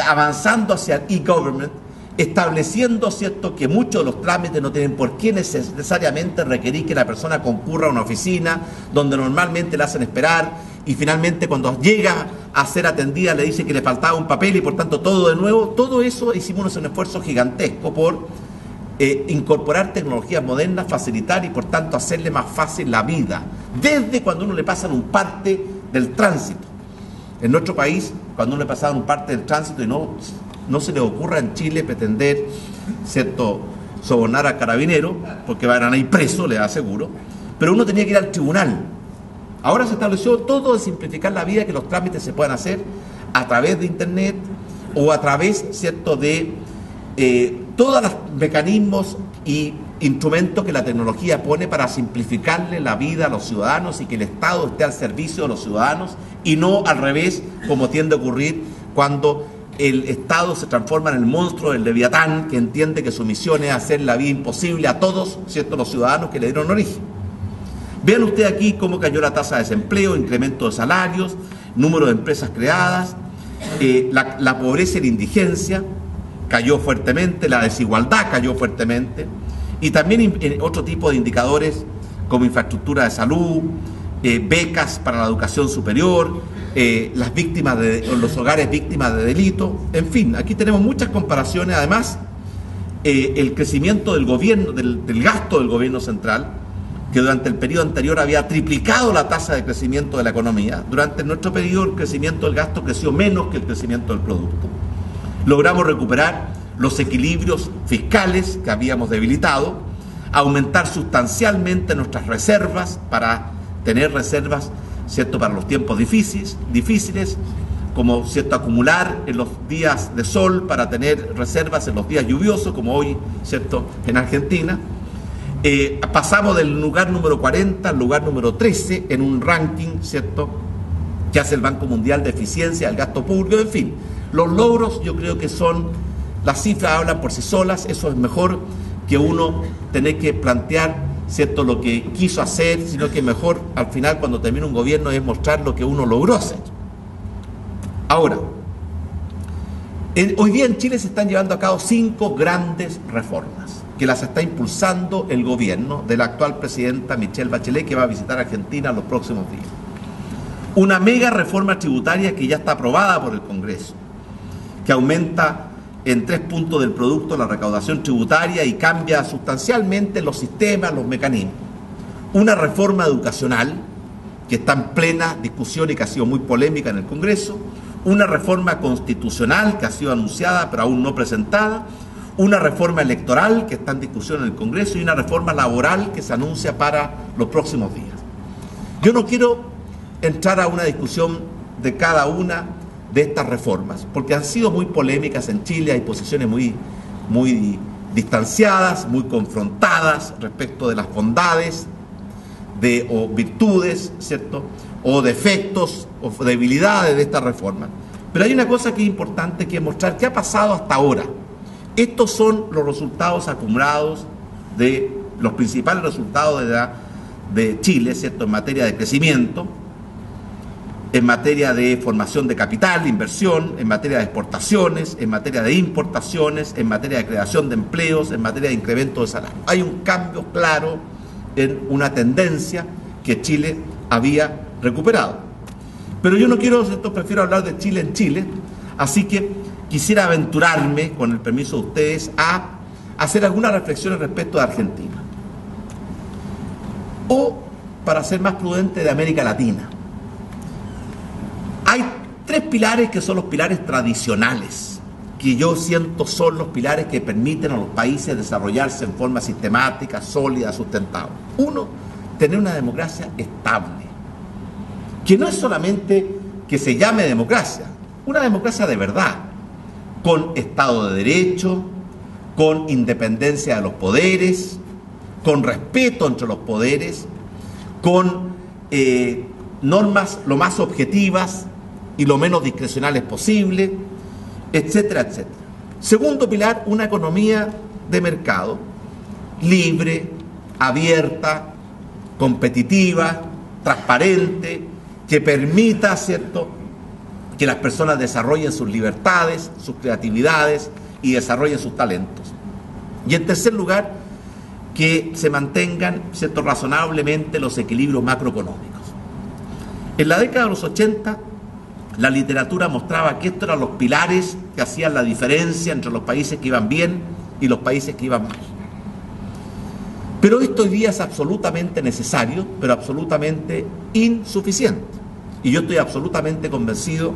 avanzando hacia el e-government, estableciendo, ¿cierto?, que muchos de los trámites no tienen por qué necesariamente requerir que la persona concurra a una oficina donde normalmente la hacen esperar, y finalmente cuando llega a ser atendida le dice que le faltaba un papel y por tanto todo de nuevo. Todo eso hicimos un esfuerzo gigantesco por incorporar tecnologías modernas, facilitar y por tanto hacerle más fácil la vida, desde cuando uno le pasan un parte del tránsito. En nuestro país, cuando uno le pasaban un parte del tránsito, y no se le ocurra en Chile pretender, ¿cierto?, sobornar al carabinero, porque van a ir presos, le aseguro, pero uno tenía que ir al tribunal. Ahora se estableció todo de simplificar la vida, que los trámites se puedan hacer a través de internet o a través, ¿cierto?, de todos los mecanismos y instrumentos que la tecnología pone para simplificarle la vida a los ciudadanos y que el Estado esté al servicio de los ciudadanos y no al revés, como tiende a ocurrir cuando el Estado se transforma en el monstruo del Leviatán, que entiende que su misión es hacer la vida imposible a todos, ¿cierto?, los ciudadanos que le dieron origen. Vean ustedes aquí cómo cayó la tasa de desempleo, incremento de salarios, número de empresas creadas, la pobreza y la indigencia cayó fuertemente, la desigualdad cayó fuertemente, y también otro tipo de indicadores como infraestructura de salud, becas para la educación superior, las víctimas los hogares víctimas de delito. En fin, aquí tenemos muchas comparaciones. Además, el crecimiento del gobierno, del gasto del gobierno central, que durante el periodo anterior había triplicado la tasa de crecimiento de la economía, durante nuestro periodo el crecimiento del gasto creció menos que el crecimiento del producto. Logramos recuperar los equilibrios fiscales que habíamos debilitado, aumentar sustancialmente nuestras reservas para tener reservas, ¿cierto?, para los tiempos difíciles, como, ¿cierto?, acumular en los días de sol para tener reservas en los días lluviosos, como hoy, ¿cierto?, en Argentina. Pasamos del lugar número 40 al lugar número 13 en un ranking, ¿cierto?, que hace el Banco Mundial de eficiencia del gasto público. En fin, los logros yo creo que las cifras hablan por sí solas. Eso es mejor que uno tener que plantear, ¿cierto?, lo que quiso hacer, sino que mejor al final, cuando termina un gobierno, es mostrar lo que uno logró hacer. Ahora, Hoy día en Chile se están llevando a cabo 5 grandes reformas que las está impulsando el gobierno de la actual presidenta Michelle Bachelet, que va a visitar Argentina en los próximos días. Una mega reforma tributaria que ya está aprobada por el Congreso, que aumenta en 3 puntos del producto la recaudación tributaria y cambia sustancialmente los sistemas, los mecanismos. Una reforma educacional que está en plena discusión y que ha sido muy polémica en el Congreso. Una reforma constitucional que ha sido anunciada pero aún no presentada. Una reforma electoral que está en discusión en el Congreso y una reforma laboral que se anuncia para los próximos días. Yo no quiero entrar a una discusión de cada una de estas reformas, porque han sido muy polémicas en Chile, hay posiciones muy distanciadas, muy confrontadas respecto de las bondades o virtudes, ¿cierto?, o defectos o debilidades de esta reforma. Pero hay una cosa que es importante, que es mostrar qué ha pasado hasta ahora. Estos son los resultados acumulados de los principales resultados de Chile, ¿cierto?, en materia de crecimiento, en materia de formación de capital, inversión, en materia de exportaciones, en materia de importaciones, en materia de creación de empleos, en materia de incremento de salario. Hay un cambio claro en una tendencia que Chile había recuperado. Pero yo no quiero, ¿cierto?, prefiero hablar de Chile en Chile, así que quisiera aventurarme, con el permiso de ustedes, a hacer algunas reflexiones respecto de Argentina. O, para ser más prudente, de América Latina. Hay 3 pilares que son los pilares tradicionales, que yo siento son los pilares que permiten a los países desarrollarse en forma sistemática, sólida, sustentable. 1, tener una democracia estable, que no es solamente que se llame democracia, una democracia de verdad, con Estado de Derecho, con independencia de los poderes, con respeto entre los poderes, con normas lo más objetivas y lo menos discrecionales posible, etcétera, etcétera. Segundo pilar, una economía de mercado, libre, abierta, competitiva, transparente, que permita, ¿cierto?, que las personas desarrollen sus libertades, sus creatividades y desarrollen sus talentos. Y en tercer lugar, que se mantengan, ¿cierto?, razonablemente los equilibrios macroeconómicos. En la década de los 80, la literatura mostraba que estos eran los pilares que hacían la diferencia entre los países que iban bien y los países que iban mal. Pero esto hoy día es absolutamente necesario, pero absolutamente insuficiente. Y yo estoy absolutamente convencido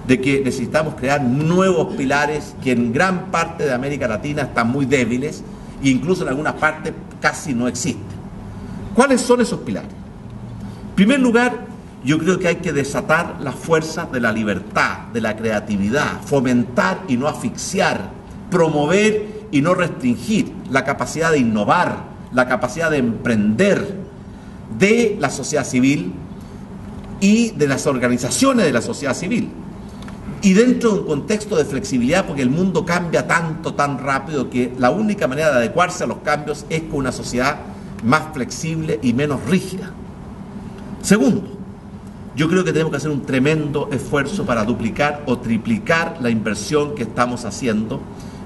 de que necesitamos crear nuevos pilares que en gran parte de América Latina están muy débiles e incluso en algunas partes casi no existen. ¿Cuáles son esos pilares? En primer lugar, yo creo que hay que desatar las fuerzas de la libertad, de la creatividad, fomentar y no asfixiar, promover y no restringir la capacidad de innovar, la capacidad de emprender de la sociedad civil y de las organizaciones de la sociedad civil. Y dentro de un contexto de flexibilidad, porque el mundo cambia tanto, tan rápido, que la única manera de adecuarse a los cambios es con una sociedad más flexible y menos rígida. Segundo, yo creo que tenemos que hacer un tremendo esfuerzo para duplicar o triplicar la inversión que estamos haciendo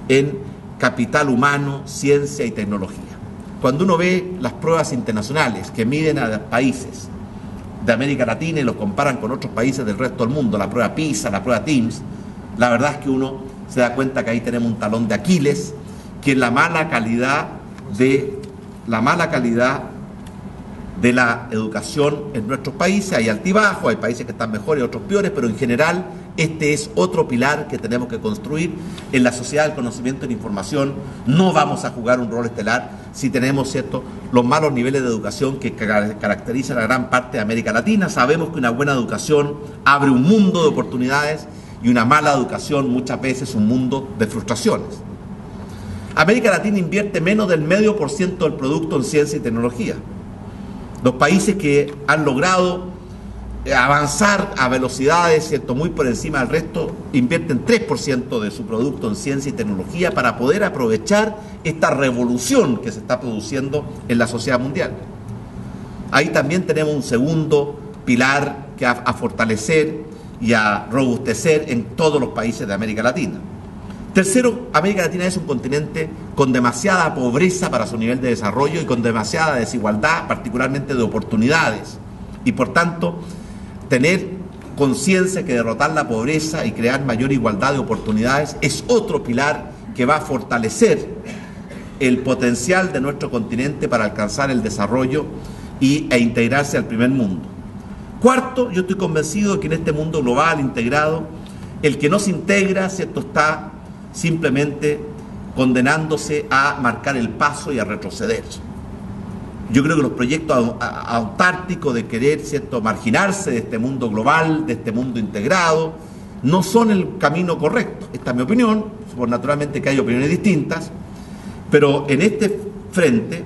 en capital humano, ciencia y tecnología. Cuando uno ve las pruebas internacionales que miden a los países de América Latina y los comparan con otros países del resto del mundo, la prueba PISA, la prueba TIMSS, la verdad es que uno se da cuenta que ahí tenemos un talón de Aquiles, que la mala calidad de la educación en nuestros países, hay altibajos, hay países que están mejores y otros peores, pero en general este es otro pilar que tenemos que construir. En la sociedad del conocimiento y la información no vamos a jugar un rol estelar si tenemos, ¿cierto?, los malos niveles de educación que caracterizan a gran parte de América Latina. Sabemos que una buena educación abre un mundo de oportunidades y una mala educación muchas veces un mundo de frustraciones. América Latina invierte menos del 0,5% del producto en ciencia y tecnología. Los países que han logrado avanzar a velocidades, ¿cierto?, muy por encima del resto, invierten 3% de su producto en ciencia y tecnología para poder aprovechar esta revolución que se está produciendo en la sociedad mundial. Ahí también tenemos un segundo pilar que a fortalecer y a robustecer en todos los países de América Latina. Tercero, América Latina es un continente con demasiada pobreza para su nivel de desarrollo y con demasiada desigualdad, particularmente de oportunidades. Y por tanto, tener conciencia que derrotar la pobreza y crear mayor igualdad de oportunidades es otro pilar que va a fortalecer el potencial de nuestro continente para alcanzar el desarrollo e integrarse al primer mundo. Cuarto, yo estoy convencido de que en este mundo global integrado, el que no se integra, ¿cierto?, está simplemente condenándose a marcar el paso y a retroceder. Yo creo que los proyectos autárticos de querer, ¿cierto?, marginarse de este mundo global, de este mundo integrado, no son el camino correcto. Esta es mi opinión, por naturalmente que hay opiniones distintas, pero en este frente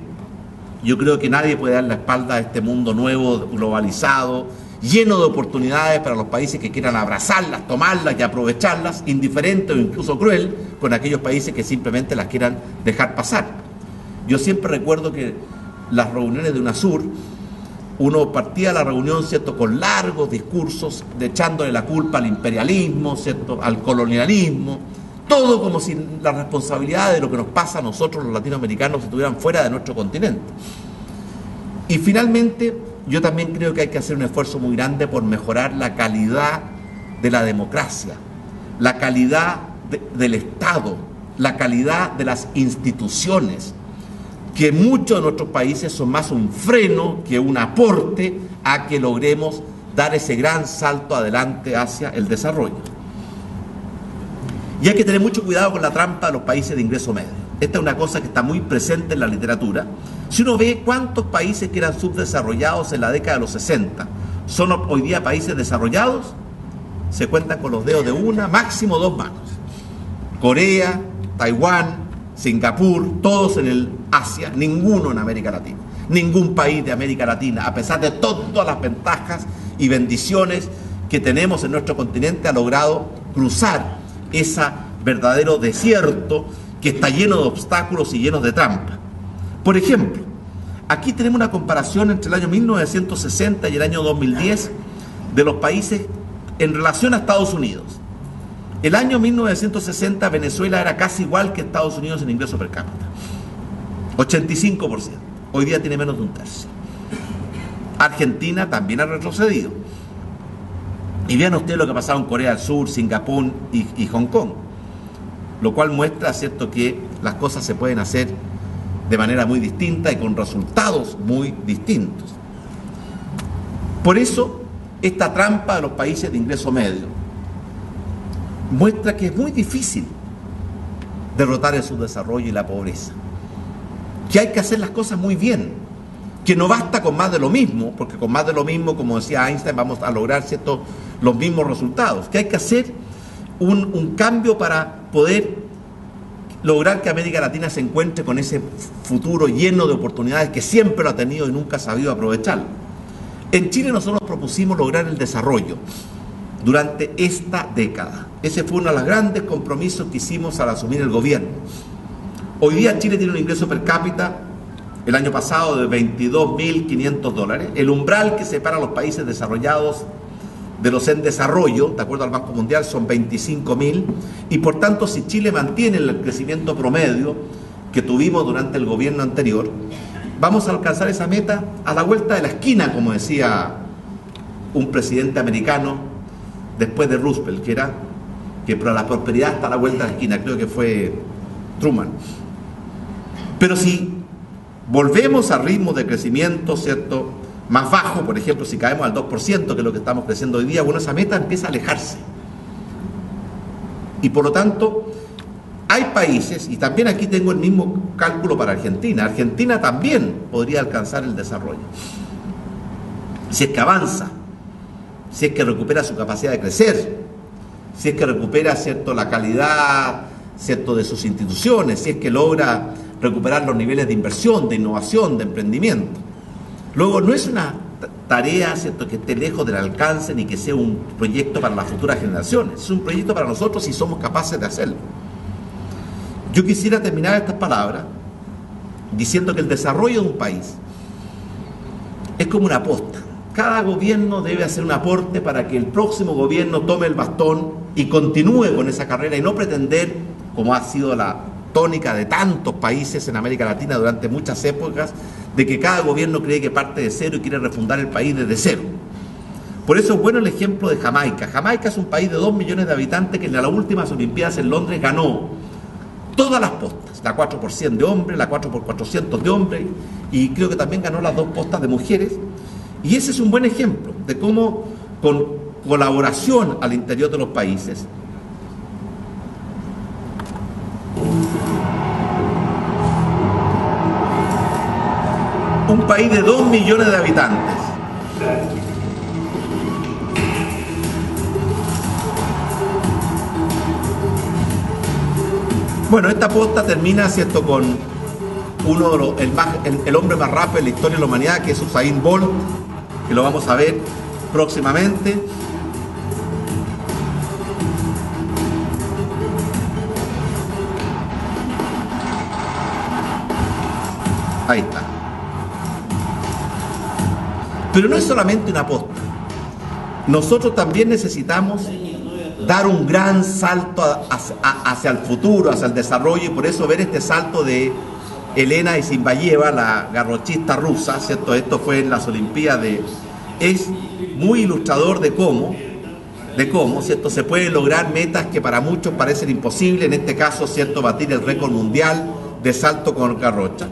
yo creo que nadie puede dar la espalda a este mundo nuevo, globalizado, lleno de oportunidades para los países que quieran abrazarlas, tomarlas y aprovecharlas, indiferente o incluso cruel con aquellos países que simplemente las quieran dejar pasar. Yo siempre recuerdo que las reuniones de UNASUR, uno partía la reunión, ¿cierto?, con largos discursos, echándole la culpa al imperialismo, ¿cierto?, al colonialismo, todo como si la responsabilidad de lo que nos pasa a nosotros los latinoamericanos estuvieran fuera de nuestro continente. Y finalmente, yo también creo que hay que hacer un esfuerzo muy grande por mejorar la calidad de la democracia, la calidad del Estado, la calidad de las instituciones, que muchos de nuestros países son más un freno que un aporte a que logremos dar ese gran salto adelante hacia el desarrollo. Y hay que tener mucho cuidado con la trampa de los países de ingreso medio. Esta es una cosa que está muy presente en la literatura. Si uno ve cuántos países que eran subdesarrollados en la década de los 60 son hoy día países desarrollados, se cuentan con los dedos de una, máximo dos manos. Corea, Taiwán, Singapur, todos en el Asia, ninguno en América Latina. Ningún país de América Latina, a pesar de todas las ventajas y bendiciones que tenemos en nuestro continente, ha logrado cruzar ese verdadero desierto que está lleno de obstáculos y lleno de trampas. Por ejemplo, aquí tenemos una comparación entre el año 1960 y el año 2010 de los países en relación a Estados Unidos. El año 1960 Venezuela era casi igual que Estados Unidos en ingreso per cápita, 85%. Hoy día tiene menos de un tercio. Argentina también ha retrocedido. Y vean ustedes lo que ha pasado en Corea del Sur, Singapur y Hong Kong, lo cual muestra, ¿cierto?, que las cosas se pueden hacer de manera muy distinta y con resultados muy distintos. Por eso, esta trampa de los países de ingreso medio muestra que es muy difícil derrotar el subdesarrollo y la pobreza, que hay que hacer las cosas muy bien, que no basta con más de lo mismo, porque con más de lo mismo, como decía Einstein, vamos a lograr, ¿cierto?, los mismos resultados, que hay que hacer un cambio para poder lograr que América Latina se encuentre con ese futuro lleno de oportunidades que siempre lo ha tenido y nunca ha sabido aprovechar. En Chile nosotros propusimos lograr el desarrollo durante esta década. Ese fue uno de los grandes compromisos que hicimos al asumir el gobierno. Hoy día Chile tiene un ingreso per cápita el año pasado de $22.500. El umbral que separa a los países desarrollados de los en desarrollo, de acuerdo al Banco Mundial, son 25.000, y por tanto, si Chile mantiene el crecimiento promedio que tuvimos durante el gobierno anterior, vamos a alcanzar esa meta a la vuelta de la esquina, como decía un presidente americano después de Roosevelt, que la prosperidad está a la vuelta de la esquina, creo que fue Truman. Pero si volvemos a ritmos de crecimiento, ¿cierto?, más bajo, por ejemplo, si caemos al 2%, que es lo que estamos creciendo hoy día, bueno, esa meta empieza a alejarse. Y por lo tanto, hay países, y también aquí tengo el mismo cálculo para Argentina. Argentina también podría alcanzar el desarrollo, si es que avanza, si es que recupera su capacidad de crecer, si es que recupera, ¿cierto?, la calidad, ¿cierto?, de sus instituciones, si es que logra recuperar los niveles de inversión, de innovación, de emprendimiento. Luego, no es una tarea, ¿cierto?, que esté lejos del alcance ni que sea un proyecto para las futuras generaciones. Es un proyecto para nosotros si somos capaces de hacerlo. Yo quisiera terminar estas palabras diciendo que el desarrollo de un país es como una aposta. Cada gobierno debe hacer un aporte para que el próximo gobierno tome el bastón y continúe con esa carrera y no pretender como ha sido la tónica de tantos países en América Latina durante muchas épocas, de que cada gobierno cree que parte de cero y quiere refundar el país desde cero. Por eso es bueno el ejemplo de Jamaica. Jamaica es un país de 2 millones de habitantes que en las últimas Olimpiadas en Londres ganó todas las postas, la 4x100 de hombres, la 4x400 de hombres, y creo que también ganó las 2 postas de mujeres. Y ese es un buen ejemplo de cómo, con colaboración al interior de los países, un país de 2 millones de habitantes, bueno, esta posta termina, ¿cierto?, con uno de los, el hombre más rápido en la historia de la humanidad, que es Usain Bolt, que lo vamos a ver próximamente. Ahí está. Pero no es solamente una posta. Nosotros también necesitamos dar un gran salto hacia el futuro, hacia el desarrollo, y por eso ver este salto de Elena Isinbayeva, la garrochista rusa, ¿cierto? Esto fue en las Olimpiadas, es muy ilustrador de cómo, ¿cierto?, se pueden lograr metas que para muchos parecen imposibles, en este caso, ¿cierto?, batir el récord mundial de salto con garrocha.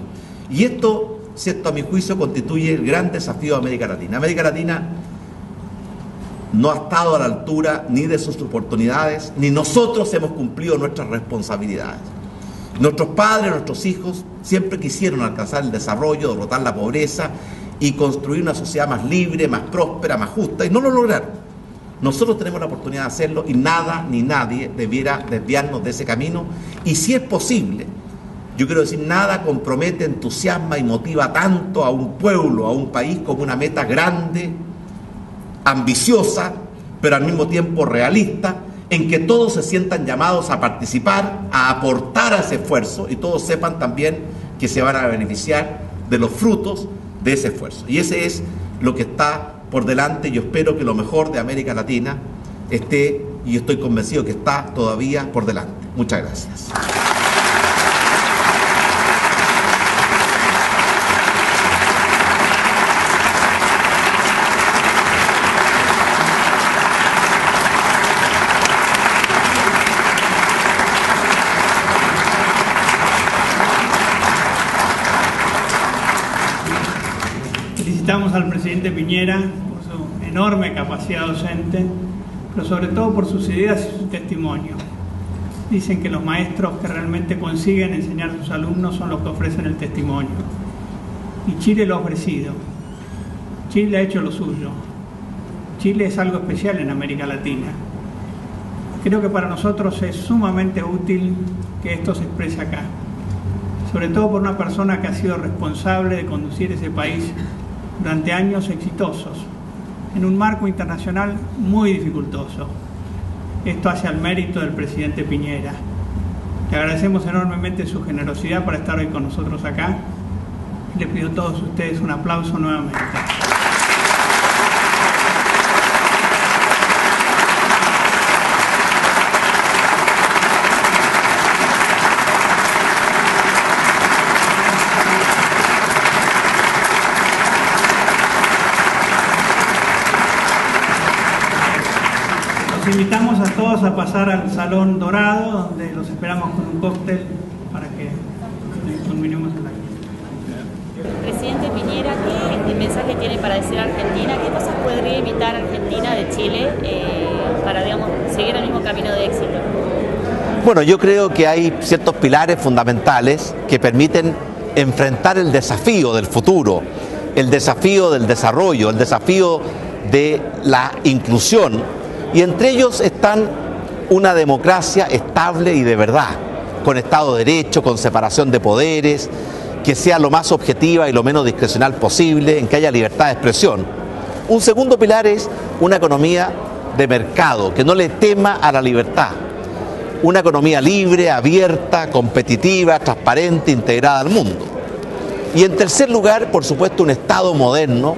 Y esto, ¿cierto?, a mi juicio constituye el gran desafío de América Latina. América Latina no ha estado a la altura ni de sus oportunidades, ni nosotros hemos cumplido nuestras responsabilidades. Nuestros padres, nuestros hijos siempre quisieron alcanzar el desarrollo, derrotar la pobreza y construir una sociedad más libre, más próspera, más justa, y no lo lograron. Nosotros tenemos la oportunidad de hacerlo y nada ni nadie debiera desviarnos de ese camino. Y si es posible, yo quiero decir, nada compromete, entusiasma y motiva tanto a un pueblo, a un país, como una meta grande, ambiciosa, pero al mismo tiempo realista, en que todos se sientan llamados a participar, a aportar a ese esfuerzo, y todos sepan también que se van a beneficiar de los frutos de ese esfuerzo. Y ese es lo que está por delante. Yo espero que lo mejor de América Latina esté, y estoy convencido que está todavía por delante. Muchas gracias. Felicitamos al presidente Piñera por su enorme capacidad docente, pero sobre todo por sus ideas y su testimonio. Dicen que los maestros que realmente consiguen enseñar a sus alumnos son los que ofrecen el testimonio. Y Chile lo ha ofrecido. Chile ha hecho lo suyo. Chile es algo especial en América Latina. Creo que para nosotros es sumamente útil que esto se exprese acá, sobre todo por una persona que ha sido responsable de conducir ese país durante años exitosos, en un marco internacional muy dificultoso. Esto hace al mérito del presidente Piñera. Le agradecemos enormemente su generosidad para estar hoy con nosotros acá. Les pido a todos ustedes un aplauso nuevamente. Los invitamos a todos a pasar al Salón Dorado, donde los esperamos con un cóctel para que culminemos el acto. Presidente Piñera, ¿qué mensaje tiene para decir a Argentina? ¿Qué cosas podría imitar Argentina de Chile para, digamos, seguir el mismo camino de éxito? Bueno, yo creo que hay ciertos pilares fundamentales que permiten enfrentar el desafío del futuro, el desafío del desarrollo, el desafío de la inclusión. Y entre ellos están una democracia estable y de verdad, con Estado de Derecho, con separación de poderes, que sea lo más objetiva y lo menos discrecional posible, en que haya libertad de expresión. Un segundo pilar es una economía de mercado, que no le tema a la libertad. Una economía libre, abierta, competitiva, transparente, integrada al mundo. Y en tercer lugar, por supuesto, un Estado moderno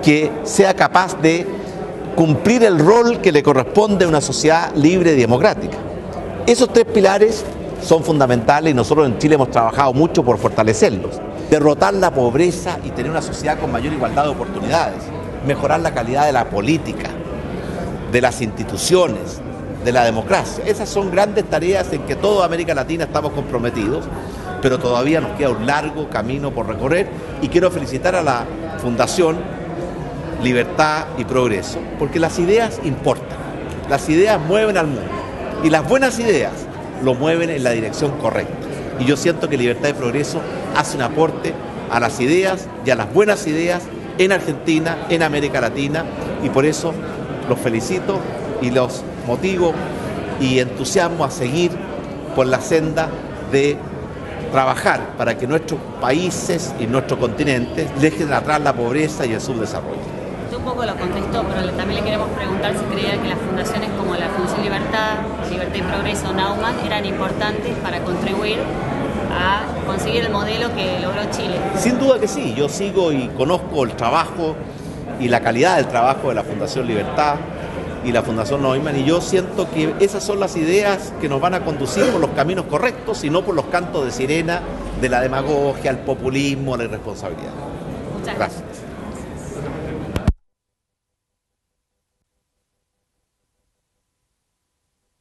que sea capaz de cumplir el rol que le corresponde a una sociedad libre y democrática. Esos tres pilares son fundamentales y nosotros en Chile hemos trabajado mucho por fortalecerlos. Derrotar la pobreza y tener una sociedad con mayor igualdad de oportunidades, mejorar la calidad de la política, de las instituciones, de la democracia. Esas son grandes tareas en que toda América Latina estamos comprometidos, pero todavía nos queda un largo camino por recorrer y quiero felicitar a la Fundación Libertad y Progreso, porque las ideas importan, las ideas mueven al mundo y las buenas ideas lo mueven en la dirección correcta. Y yo siento que Libertad y Progreso hace un aporte a las ideas y a las buenas ideas en Argentina, en América Latina, y por eso los felicito y los motivo y entusiasmo a seguir por la senda de trabajar para que nuestros países y nuestro continente dejen atrás la pobreza y el subdesarrollo. Usted un poco lo contestó, pero también le queremos preguntar si creía que las fundaciones como la Fundación Libertad, Libertad y Progreso, Naumann, eran importantes para contribuir a conseguir el modelo que logró Chile. Sin duda que sí, yo sigo y conozco el trabajo y la calidad del trabajo de la Fundación Libertad y la Fundación Neumann, y yo siento que esas son las ideas que nos van a conducir por los caminos correctos y no por los cantos de sirena de la demagogia, el populismo, la irresponsabilidad. Muchas gracias.